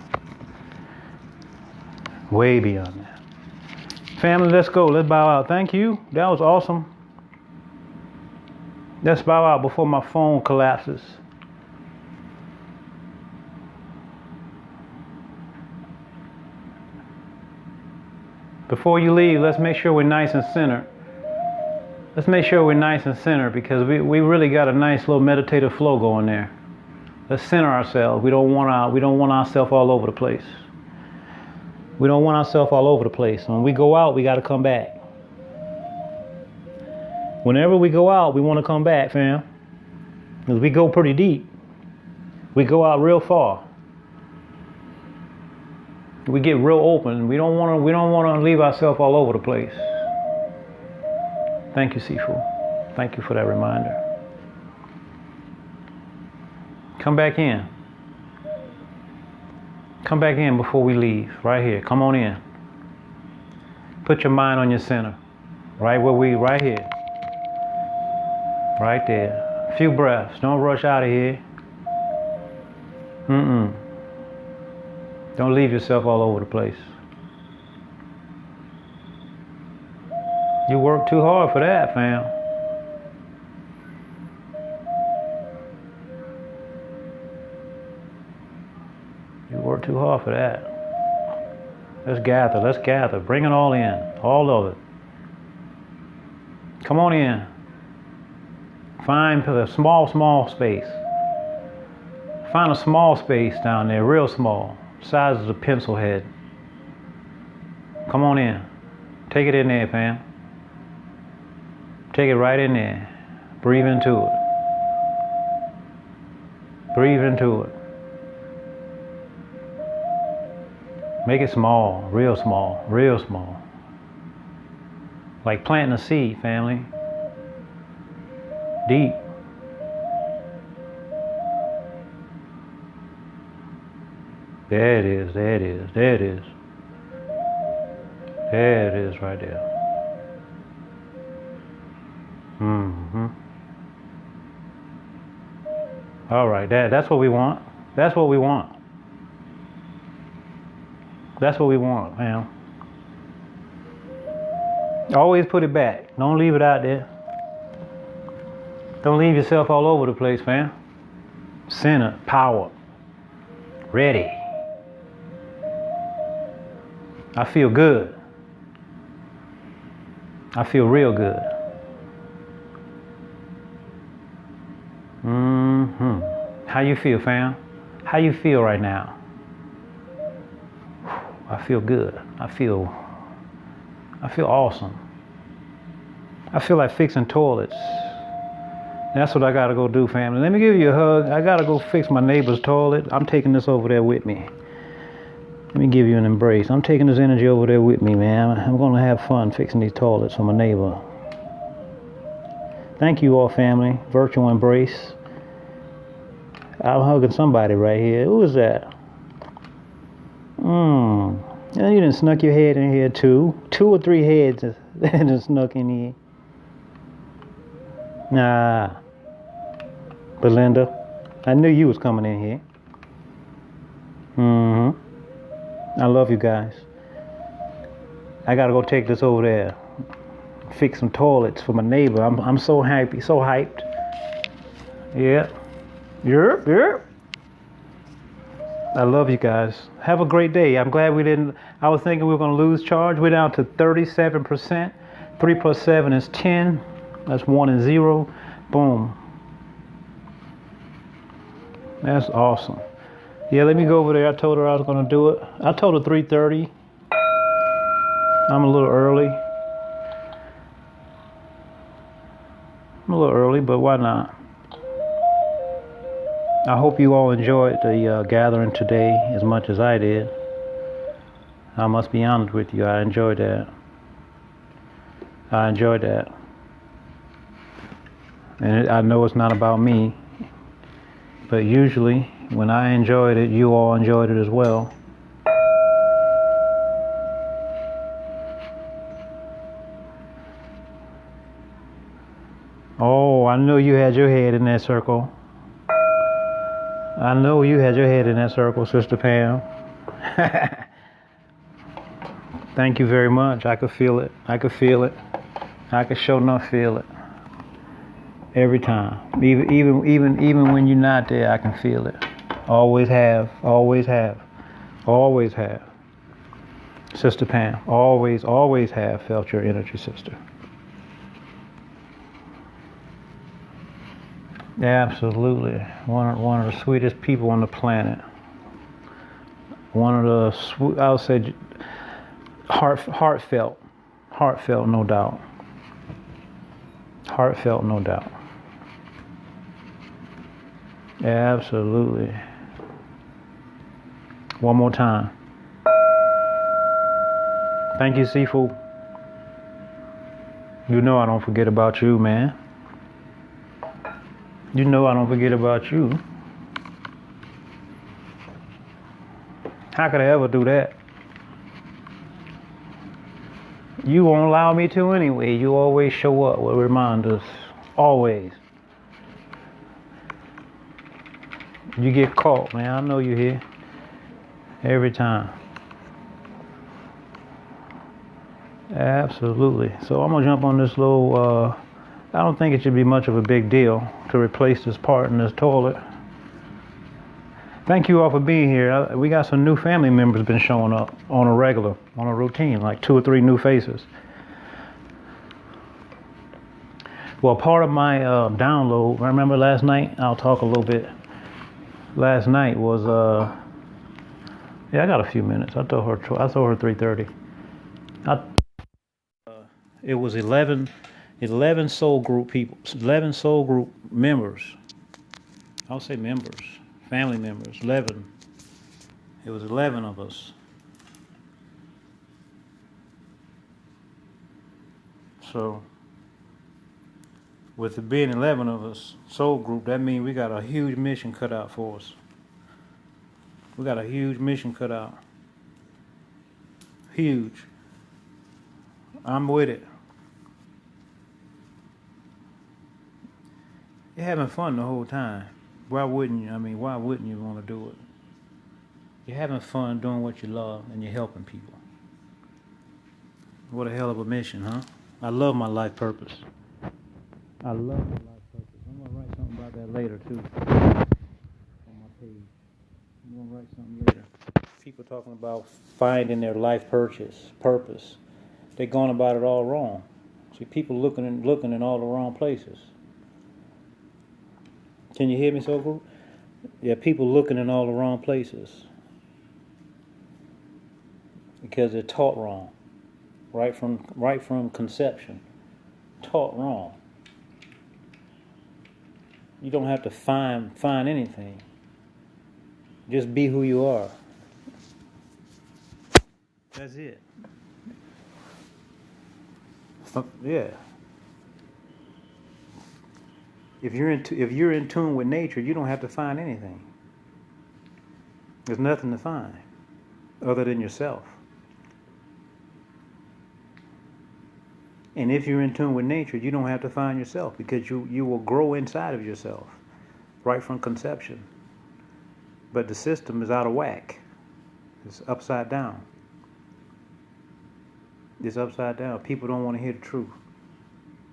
Way beyond that. Family, let's go. Let's bow out. Thank you. That was awesome. Let's bow out before my phone collapses. Before you leave, let's make sure we're nice and centered. Let's make sure we're nice and centered because we really got a nice little meditative flow going there. Let's center ourselves. We don't want ourselves all over the place. We don't want ourselves all over the place. When we go out, we got to come back. Whenever we go out, we want to come back, fam. Because we go pretty deep. We go out real far. We get real open. We don't want to leave ourselves all over the place. Thank you, Sifu. Thank you for that reminder. Come back in. Come back in before we leave. Right here. Come on in. Put your mind on your center. Right here. Right there. A few breaths. Don't rush out of here. Don't leave yourself all over the place. You work too hard for that, fam. You work too hard for that. Let's gather. Bring it all in. All of it. Come on in. Find a small space. Find a small space down there, real small. Size of a pencil head. Come on in. Take it in there, fam. Take it right in there. Breathe into it. Breathe into it. Make it small, real small, real small. Like planting a seed, family. Deep. There it is, there it is, there it is. There it is right there. All right, that's what we want. That's what we want. That's what we want, man. Always put it back. Don't leave it out there. Don't leave yourself all over the place, man. Center, power, ready. I feel good. I feel real good. How you feel, fam? How you feel right now? I feel good. I feel awesome. I feel like fixing toilets. That's what I gotta go do, family. Let me give you a hug. I gotta go fix my neighbor's toilet. I'm taking this over there with me. Let me give you an embrace. I'm taking this energy over there with me, man. I'm gonna have fun fixing these toilets for my neighbor. Thank you all, family. Virtual embrace. I'm hugging somebody right here. Who is that? You done snuck your head in here too. 2 or 3 heads just snuck in here. Nah. Belinda, I knew you was coming in here. I love you guys. I gotta go take this over there. Fix some toilets for my neighbor. I'm so happy, so hyped. Yeah. Yep. I love you guys. Have a great day. I'm glad we didn't. I was thinking we were going to lose charge. We're down to 37%. 3 plus 7 is 10. That's 1 and 0. Boom. That's awesome. Yeah, let me go over there. I told her I was going to do it. I told her 3:30. I'm a little early. But why not? I hope you all enjoyed the gathering today as much as I did. I must be honest with you. I enjoyed that. And I know it's not about me, but usually when I enjoyed it, you all enjoyed it as well. Oh, I know you had your head in that circle. I know you had your head in that circle, Sister Pam. Thank you very much. I could feel it. I could sure enough feel it. Every time. Even when you're not there, I can feel it. Always have. Sister Pam, always, always have felt your energy, sister. Absolutely. One of the sweetest people on the planet. One of the, I would say, heartfelt, no doubt. Heartfelt, no doubt. Absolutely. One more time. Thank you, Sifu. You know I don't forget about you, man. You know I don't forget about you. How could I ever do that? You won't allow me to anyway. You always show up with reminders. Always. You get caught, man. I know you're here. Every time. Absolutely. So I'm going to jump on this little, I don't think it should be much of a big deal to replace this part in this toilet. Thank you all for being here. We got some new family members been showing up on a routine, like 2 or 3 new faces. Well, part of my download, remember last night? I'll talk a little bit. Last night was, I got a few minutes. I told her 3:30. It was 11 soul group people, 11 soul group members. I'll say members, family members, 11. It was 11 of us. So, with it being 11 of us, soul group, that means we got a huge mission cut out for us. We got a huge mission cut out. Huge. I'm with it. You're having fun the whole time. Why wouldn't you? I mean, why wouldn't you want to do it? You're having fun doing what you love and you're helping people. What a hell of a mission, huh? I love my life purpose. I love my life purpose. I'm going to write something about that later, too. On my page. I'm going to write something later. People talking about finding their life purpose. They're going about it all wrong. See, people looking in all the wrong places. Can you hear me, so good? Yeah, people looking in all the wrong places. Because they're taught wrong. Right from conception. Taught wrong. You don't have to find anything. Just be who you are. That's it. Yeah. If you're in tune with nature, you don't have to find anything. There's nothing to find other than yourself. And if you're in tune with nature, you don't have to find yourself because you will grow inside of yourself right from conception. But the system is out of whack. It's upside down. It's upside down. People don't want to hear the truth.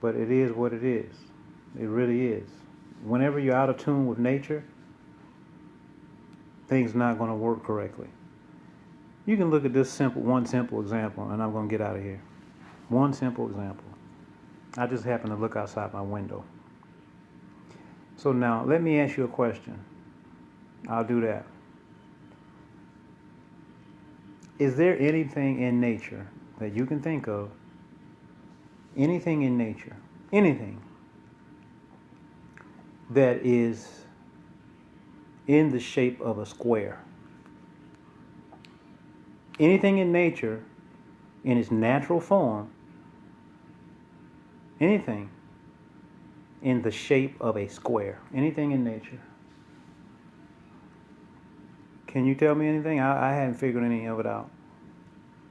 But it is what it is. It really is. Whenever you're out of tune with nature, things not going to work correctly. You can look at this one simple example, and I'm going to get out of here. One simple example. I just happen to look outside my window. So now, let me ask you a question. I'll do that. Is there anything in nature that you can think of, anything in nature, anything, that is in the shape of a square? Anything in nature, in its natural form, anything in the shape of a square, anything in nature. Can you tell me anything? I haven't figured any of it out.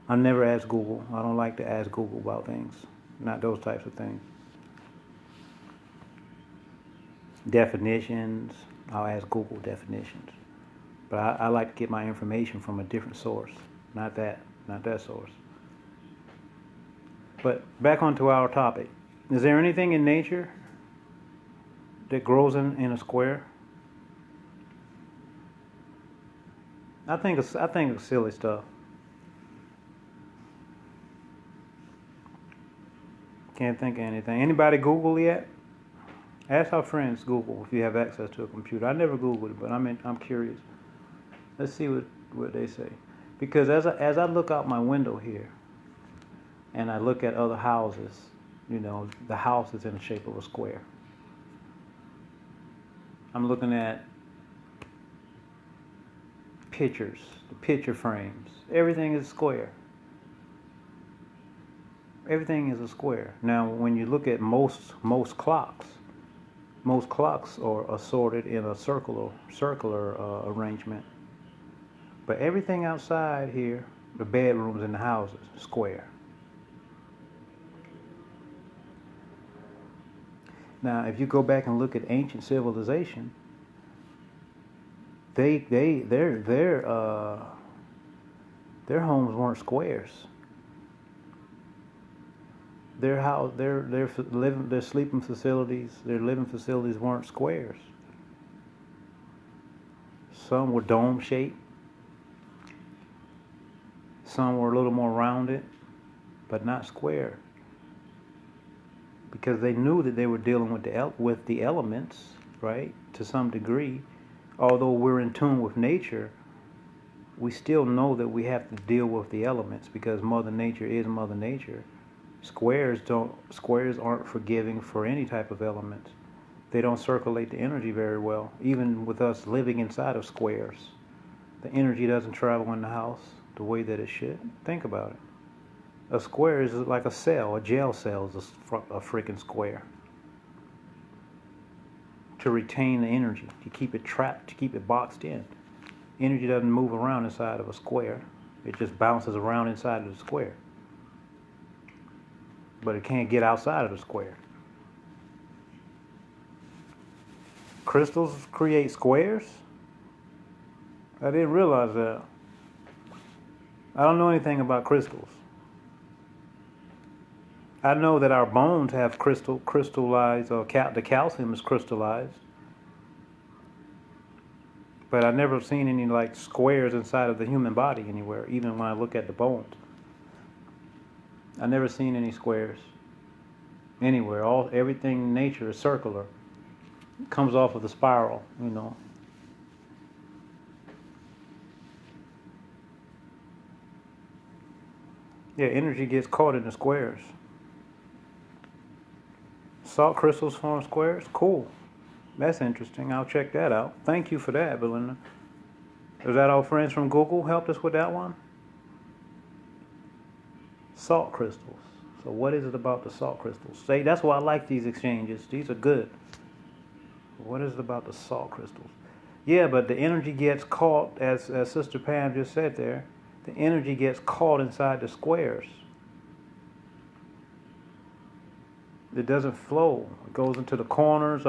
I never asked Google. I don't like to ask Google about things. Not those types of things. Definitions, I'll ask Google definitions. But I like to get my information from a different source. Not that source. But back onto our topic. Is there anything in nature that grows in a square? I think it's silly stuff. Can't think of anything. Anybody Google yet? Ask our friends Google if you have access to a computer. I never Googled it, but I'm curious. Let's see what they say. Because as I look out my window here, and I look at other houses, the house is in the shape of a square. I'm looking at pictures, the picture frames. Everything is square. Everything is a square. Now, when you look at most clocks are assorted in a circular arrangement. But everything outside here, the bedrooms and the houses, square. Now, if you go back and look at ancient civilization, their homes weren't squares. Their sleeping facilities, their living facilities weren't squares. Some were dome shaped. Some were a little more rounded, but not square. Because they knew that they were dealing with the elements, right, to some degree. Although we're in tune with nature, we still know that we have to deal with the elements because Mother Nature is Mother Nature. Squares aren't forgiving for any type of elements. They don't circulate the energy very well. Even with us living inside of squares, the energy doesn't travel in the house the way that it should. Think about it. A square is like a cell. A jail cell is a freaking square. To retain the energy, to keep it trapped, to keep it boxed in. Energy doesn't move around inside of a square. It just bounces around inside of the square. But it can't get outside of the square. Crystals create squares? I didn't realize that. I don't know anything about crystals. I know that our bones have crystallized, or the calcium is crystallized. But I've never seen any like squares inside of the human body anywhere, even when I look at the bones. I've never seen any squares anywhere. Everything in nature is circular. It comes off of the spiral, Yeah, energy gets caught in the squares. Salt crystals form squares? Cool. That's interesting. I'll check that out. Thank you for that, Belinda. Is that our friends from Google helped us with that one? Salt crystals. So what is it about the salt crystals? Say, that's why I like these exchanges. These are good. What is it about the salt crystals? Yeah, but the energy gets caught, as Sister Pam just said there, the energy gets caught inside the squares. It doesn't flow. It goes into the corners.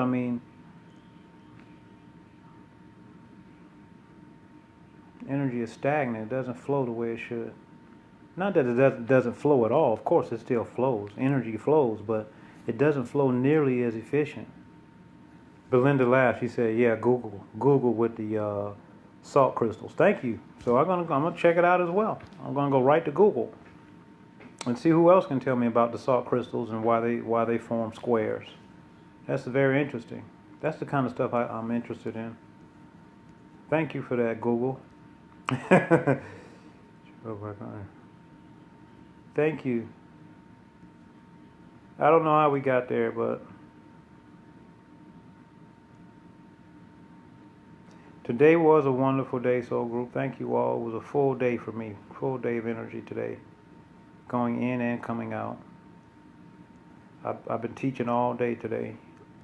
Energy is stagnant. It doesn't flow the way it should. Not that it doesn't flow at all. Of course, it still flows. Energy flows, but it doesn't flow nearly as efficient. Belinda laughed. She said, "Yeah, Google with the salt crystals." Thank you. So I'm gonna check it out as well. I'm gonna go right to Google and see who else can tell me about the salt crystals and why they form squares. That's very interesting. That's the kind of stuff I'm interested in. Thank you for that, Google. Thank you. I don't know how we got there, but today was a wonderful day, Soul Group. Thank you all. It was a full day for me. Full day of energy today. Going in and coming out. I've been teaching all day today.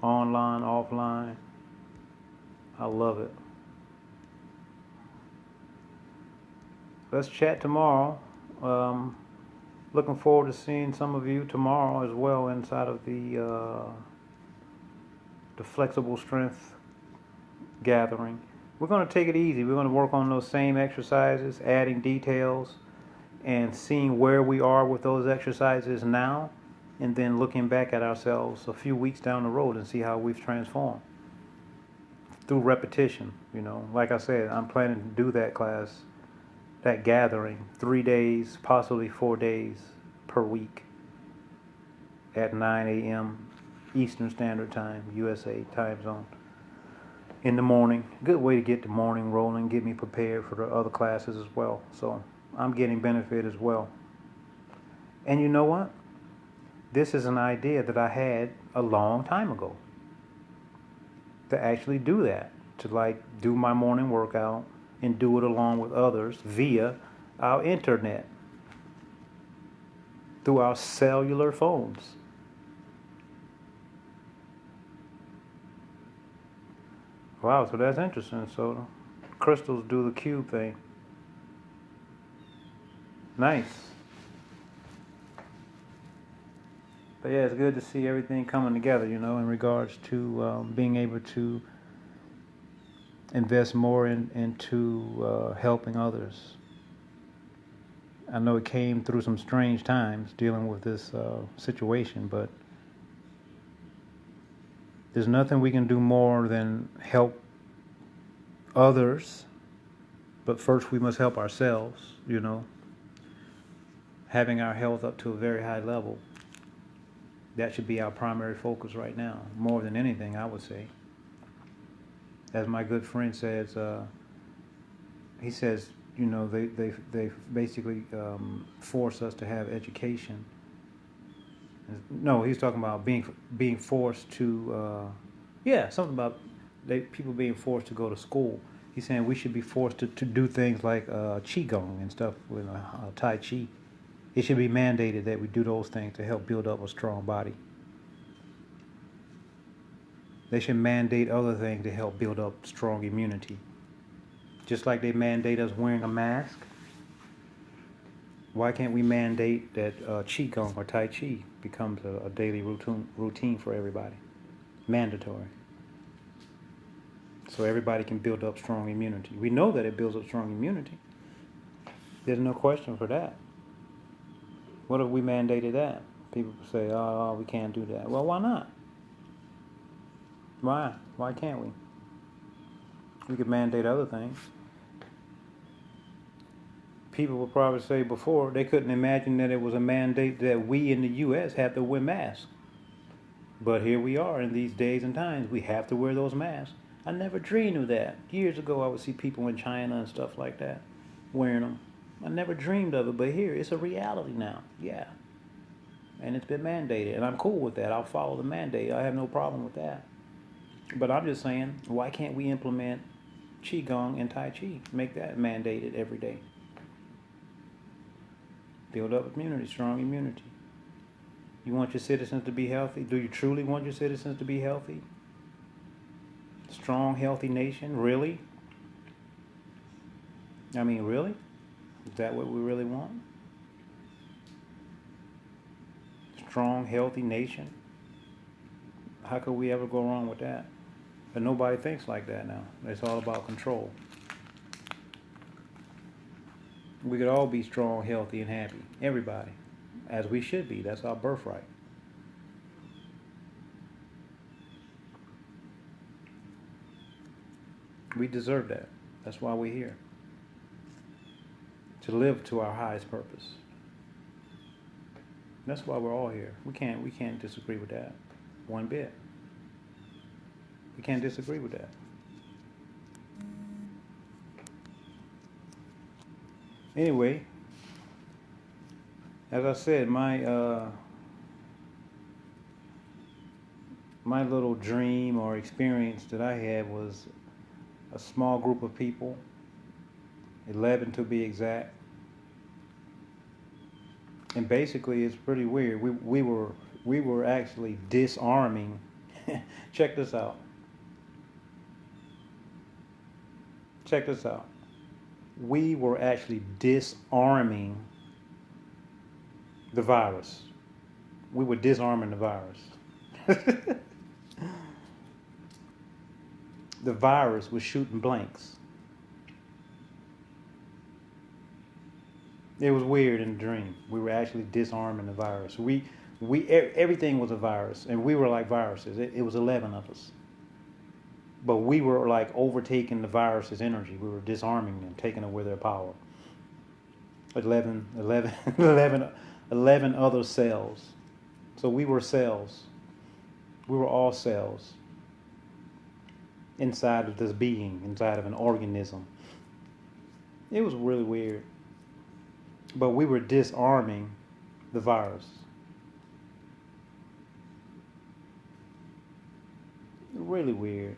Online, offline. I love it. Let's chat tomorrow. Looking forward to seeing some of you tomorrow as well inside of the Flexible Strength gathering. We're going to take it easy. We're going to work on those same exercises, adding details, and seeing where we are with those exercises now, and then looking back at ourselves a few weeks down the road and see how we've transformed through repetition. Like I said, I'm planning to do that class, that gathering, 3 days, possibly 4 days per week. at 9 a.m. Eastern Standard Time, USA time zone, in the morning. Good way to get the morning rolling, get me prepared for the other classes as well. So I'm getting benefit as well. And you know what? This is an idea that I had a long time ago, to actually do that, to like do my morning workout and do it along with others via our internet, through our cellular phones. Wow, so that's interesting. So crystals do the cube thing. Nice. But yeah, it's good to see everything coming together, you know, in regards to being able to invest more into helping others. I know it came through some strange times dealing with this situation, but there's nothing we can do more than help others. But first we must help ourselves, you know, having our health up to a very high level. That should be our primary focus right now, more than anything, I would say. As my good friend says, he says, you know, they basically force us to have education. No, he's talking about being forced to, something about people being forced to go to school. He's saying we should be forced to do things like qigong and stuff with tai chi. It should be mandated that we do those things to help build up a strong body. They should mandate other things to help build up strong immunity. Just like they mandate us wearing a mask. Why can't we mandate that qigong or tai chi becomes a daily routine for everybody? Mandatory. So everybody can build up strong immunity. We know that it builds up strong immunity. There's no question for that. What if we mandated that? People say, oh, we can't do that. Well, why not? Why? Why can't we? We could mandate other things. People will probably say before, they couldn't imagine that it was a mandate that we in the U.S. have to wear masks. But here we are in these days and times. We have to wear those masks. I never dreamed of that. Years ago, I would see people in China and stuff like that wearing them. I never dreamed of it, but here, it's a reality now. Yeah. And it's been mandated, and I'm cool with that. I'll follow the mandate. I have no problem with that. But I'm just saying, why can't we implement Qigong and Tai Chi? Make that mandated every day. Build up immunity, strong immunity. You want your citizens to be healthy? Do you truly want your citizens to be healthy? Strong, healthy nation? Really? I mean, really? Is that what we really want? Strong, healthy nation? How could we ever go wrong with that? But nobody thinks like that now. It's all about control. We could all be strong, healthy, and happy. Everybody. As we should be. That's our birthright. We deserve that. That's why we're here. To live to our highest purpose. That's why we're all here. We can't disagree with that one bit. We can't disagree with that. Anyway, as I said, my little dream or experience that I had was a small group of people, 11 to be exact. And basically, it's pretty weird. We were actually disarming. Check this out. Check this out. We were actually disarming the virus. We were disarming the virus. The virus was shooting blanks. It was weird in the dream. We were actually disarming the virus. Everything was a virus, and we were like viruses. It was 11 of us. But we were like overtaking the virus's energy. We were disarming them, taking away their power. 11 other cells So we were cells. We were all cells inside of this being, inside of an organism. It was really weird. But we were disarming the virus. Really weird.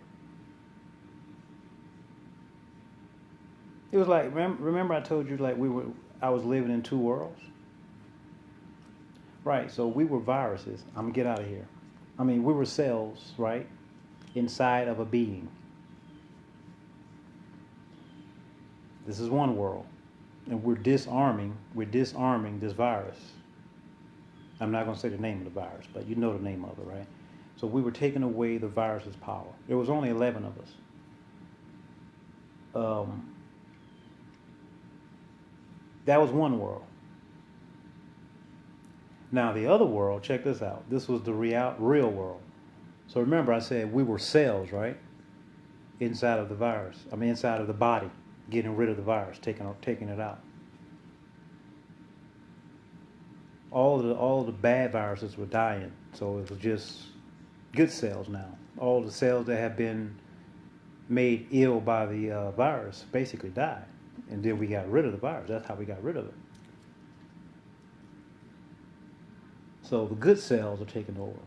It was like, remember I told you like I was living in two worlds? Right, so we were viruses. I'm gonna get out of here. I mean, we were cells, right? Inside of a being. This is one world. And we're disarming this virus. I'm not gonna say the name of the virus, but you know the name of it, right? So we were taking away the virus's power. There was only 11 of us. That was one world. Now the other world, check this out. This was the real world. So remember I said we were cells, right? Inside of the virus. I mean inside of the body, getting rid of the virus, taking it out. All of the bad viruses were dying. So it was just good cells now. All the cells that have been made ill by the virus basically died. And then we got rid of the virus. That's how we got rid of it. So the good cells are taking over.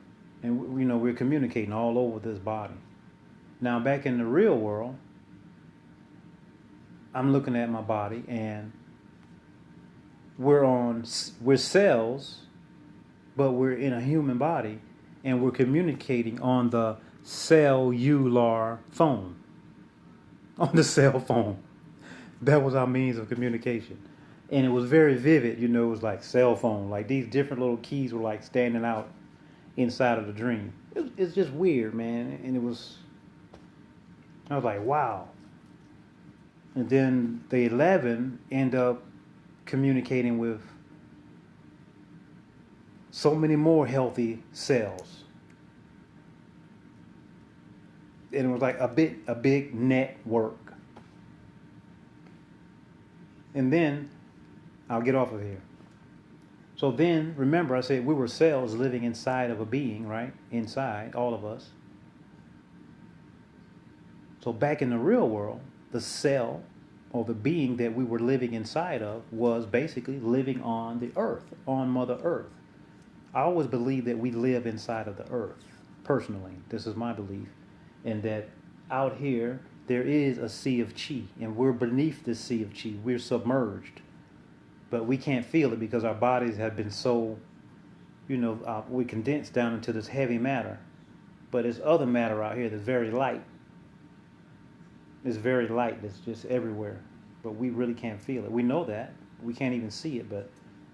And, we're communicating all over this body. Now, back in the real world, I'm looking at my body and we're cells, but we're in a human body and we're communicating on the cellular phone. On the cell phone. That was our means of communication. And it was very vivid, it was like cell phone. Like these different little keys were like standing out inside of the dream. It's just weird, man. And I was like, wow. And then the 11 end up communicating with so many more healthy cells. And it was like a big network. And then, I'll get off of here. So then, remember I said we were cells living inside of a being, right? Inside, all of us. So back in the real world, the cell or the being that we were living inside of was basically living on the earth, on Mother Earth. I always believe that we live inside of the earth, personally. This is my belief. And that out here, there is a sea of chi, and we're beneath this sea of chi. We're submerged. But we can't feel it because our bodies have been so, we condensed down into this heavy matter. But there's other matter out here that's very light. It's very light. It's just everywhere. But we really can't feel it. We know that. We can't even see it, but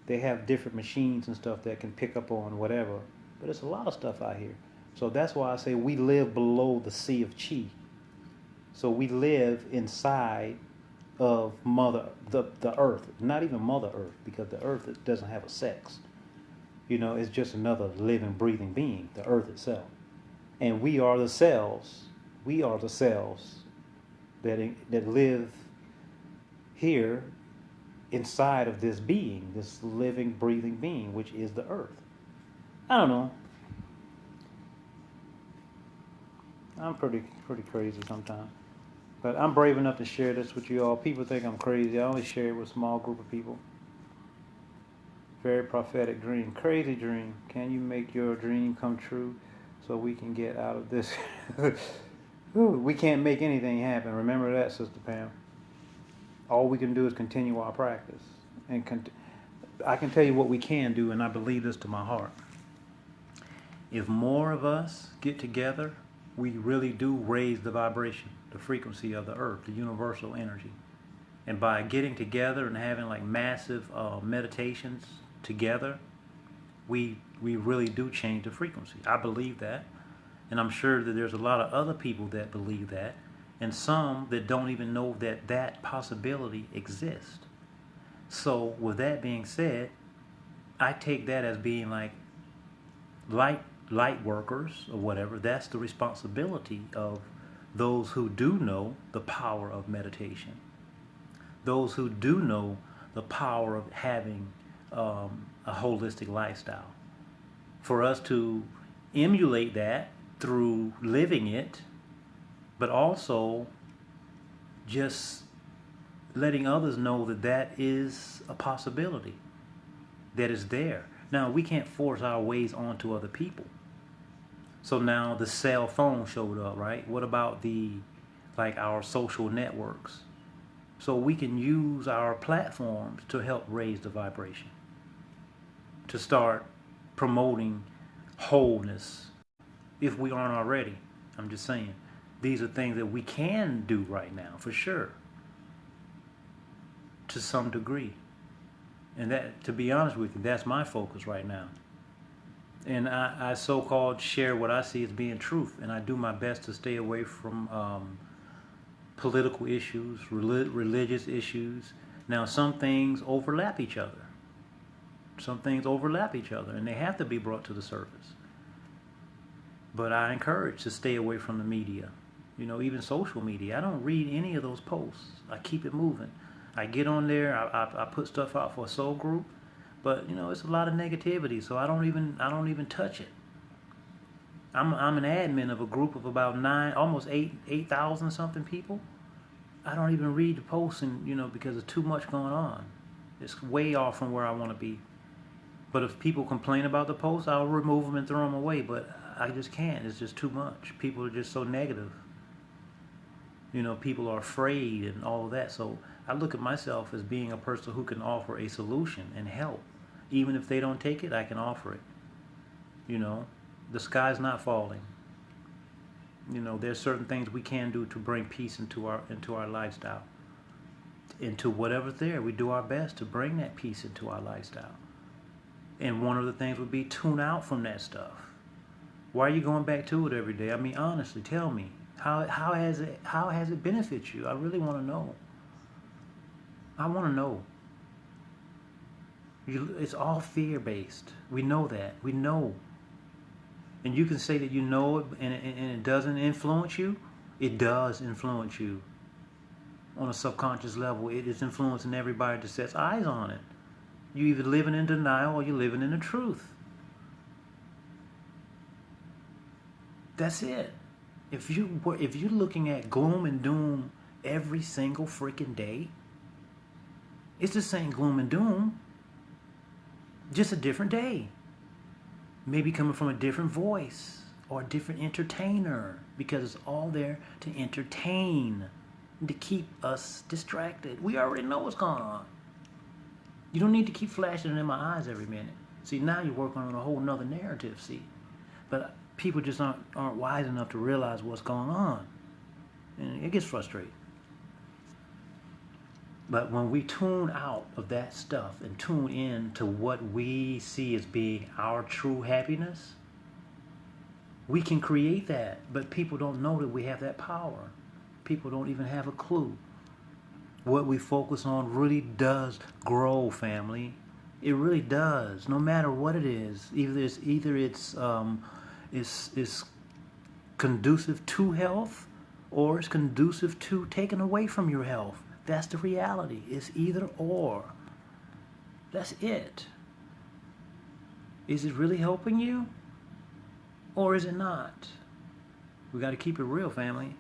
they have different machines and stuff that can pick up on whatever. But there's a lot of stuff out here. So that's why I say we live below the sea of chi. So we live inside of the earth. Not even Mother Earth, because the earth doesn't have a sex. It's just another living, breathing being, the earth itself. And we are the cells. We are the cells that live here inside of this being, this living, breathing being, which is the earth. I don't know. I'm pretty crazy sometimes. But I'm brave enough to share this with you all. People think I'm crazy. I only share it with a small group of people. Very prophetic dream. Crazy dream. Can you make your dream come true so we can get out of this? We can't make anything happen. Remember that, Sister Pam. All we can do is continue our practice. And I can tell you what we can do, and I believe this to my heart. If more of us get together, we really do raise the vibration, the frequency of the earth, the universal energy. And by getting together and having like massive meditations together, we really do change the frequency. I believe that. And I'm sure that there's a lot of other people that believe that. And some that don't even know that that possibility exists. So with that being said, I take that as being like light workers or whatever. That's the responsibility of those who do know the power of meditation. Those who do know the power of having a holistic lifestyle. for us to emulate that through living it, but also just letting others know that that is a possibility, that is there. Now, we can't force our ways onto other people. So now the cell phone showed up, right? What about our social networks? So we can use our platforms to help raise the vibration, to start promoting wholeness, if we aren't already. I'm just saying, these are things that we can do right now, for sure, to some degree. And that, to be honest with you, that's my focus right now. And I so-called share what I see as being truth, and I do my best to stay away from political issues, religious issues. Now, some things overlap each other. Some things overlap each other, and they have to be brought to the surface. But I encourage to stay away from the media. You know, even social media. I don't read any of those posts. I keep it moving. I get on there. I put stuff out for a soul group, but you know, it's a lot of negativity, so I don't even touch it. I'm an admin of a group of about almost 8,000 something people. I don't even read the posts, and you know, because there's too much going on. It's way off from where I want to be. But if people complain about the posts, I'll remove them and throw them away. But I just can't. It's just too much. People are just so negative. You know, people are afraid and all of that. So I look at myself as being a person who can offer a solution and help. Even if they don't take it, I can offer it. You know, the sky's not falling. You know, there's certain things we can do to bring peace into our lifestyle. Into whatever's there, we do our best to bring that peace into our lifestyle. And one of the things would be tune out from that stuff. Why are you going back to it every day? I mean, honestly, tell me. How has it benefited you? I really want to know. I want to know. It's all fear-based. We know that. We know. And you can say that you know it and it doesn't influence you. It does influence you. On a subconscious level, it is influencing everybody that sets eyes on it. You're either living in denial or you're living in the truth. That's it. If you're looking at gloom and doom every single freaking day, it's the same gloom and doom, just a different day. Maybe coming from a different voice or a different entertainer, because it's all there to entertain and to keep us distracted. We already know what's going on. You don't need to keep flashing it in my eyes every minute. See, now you're working on a whole nother narrative, see. But people just aren't wise enough to realize what's going on. And it gets frustrating. But when we tune out of that stuff and tune in to what we see as being our true happiness, we can create that. But people don't know that we have that power. People don't even have a clue. What we focus on really does grow, family. It really does. No matter what it is, either it's conducive to health, or it's conducive to taking away from your health. That's the reality. It's either or. That's it. Is it really helping you, or is it not? We got to keep it real, family.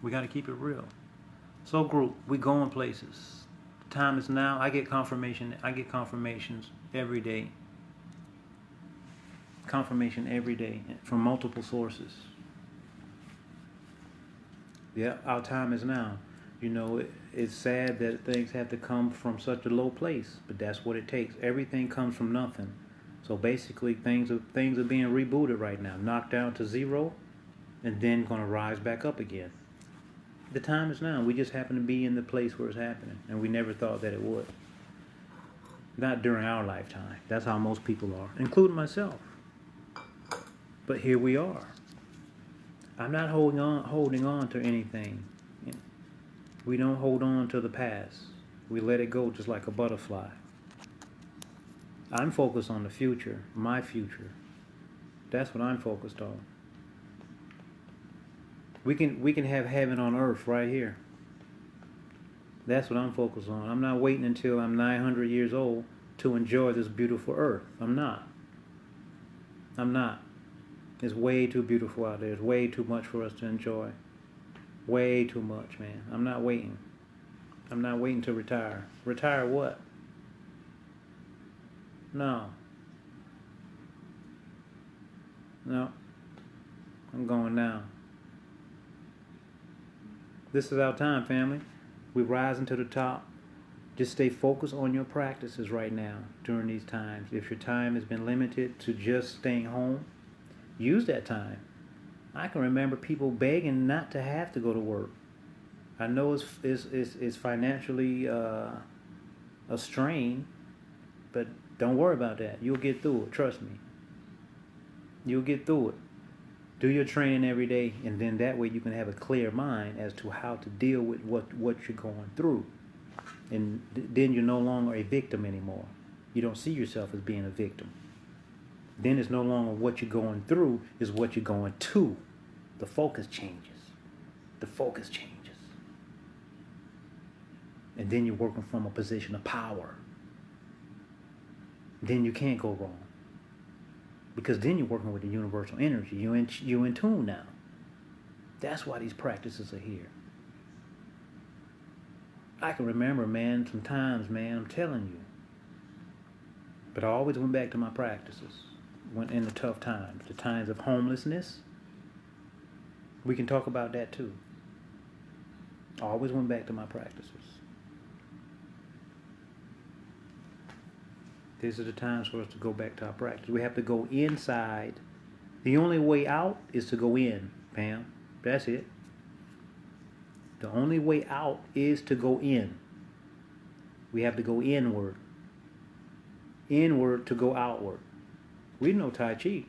We got to keep it real. So group, we going places. The time is now. I get confirmations every day. Confirmation every day from multiple sources. Yeah, our time is now. You know, it's sad that things have to come from such a low place, but that's what it takes. Everything comes from nothing. So basically, things are being rebooted right now, knocked down to zero, and then going to rise back up again. The time is now. We just happen to be in the place where it's happening, and we never thought that it would. Not during our lifetime. That's how most people are, including myself. But here we are. I'm not holding on to anything. We don't hold on to the past. We let it go just like a butterfly. I'm focused on the future, my future. That's what I'm focused on. We can have heaven on earth right here. That's what I'm focused on. I'm not waiting until I'm 900 years old to enjoy this beautiful earth. I'm not. I'm not. It's way too beautiful out there. It's way too much for us to enjoy. Way too much, man. I'm not waiting. I'm not waiting to retire. Retire what? No. No. I'm going now. This is our time, family. We're rising to the top. Just stay focused on your practices right now during these times. If your time has been limited to just staying home, use that time. I can remember people begging not to have to go to work. I know it's financially a strain, but don't worry about that. You'll get through it. Trust me. You'll get through it. Do your training every day, and then that way you can have a clear mind as to how to deal with what you're going through. And then you're no longer a victim anymore. You don't see yourself as being a victim. Then it's no longer what you're going through, is what you're going to. The focus changes. The focus changes. And then you're working from a position of power. Then you can't go wrong. Because then you're working with the universal energy. You're in tune now. That's why these practices are here. I can remember, man, sometimes, man, I'm telling you. But I always went back to my practices. Went in the tough times. The times of homelessness. We can talk about that too. I always went back to my practices. These are the times for us to go back to our practice. We have to go inside. The only way out is to go in, Pam. That's it. The only way out is to go in. We have to go inward. Inward to go outward. We know Tai Chi.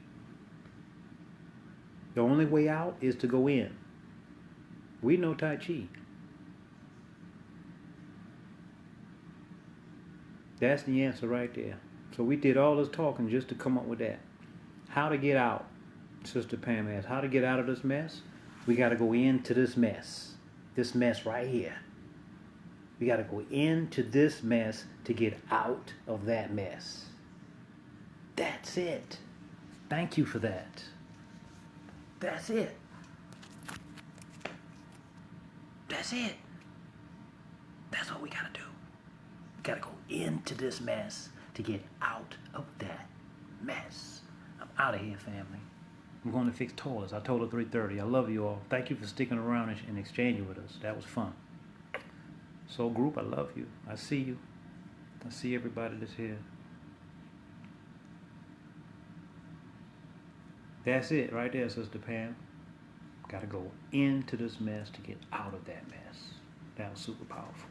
The only way out is to go in. We know Tai Chi. That's the answer right there. So we did all this talking just to come up with that. How to get out, Sister Pam asked. How to get out of this mess? We got to go into this mess. This mess right here. We got to go into this mess to get out of that mess. That's it. Thank you for that. That's it. That's it. That's what we got to do. We got to go into this mess to get out of that mess. I'm out of here, family. I'm going to fix toilets. I told her 3:30. I love you all. Thank you for sticking around and exchanging with us. That was fun. So, group, I love you. I see you. I see everybody that's here. That's it right there, Sister Pam. Got to go into this mess to get out of that mess. That was super powerful.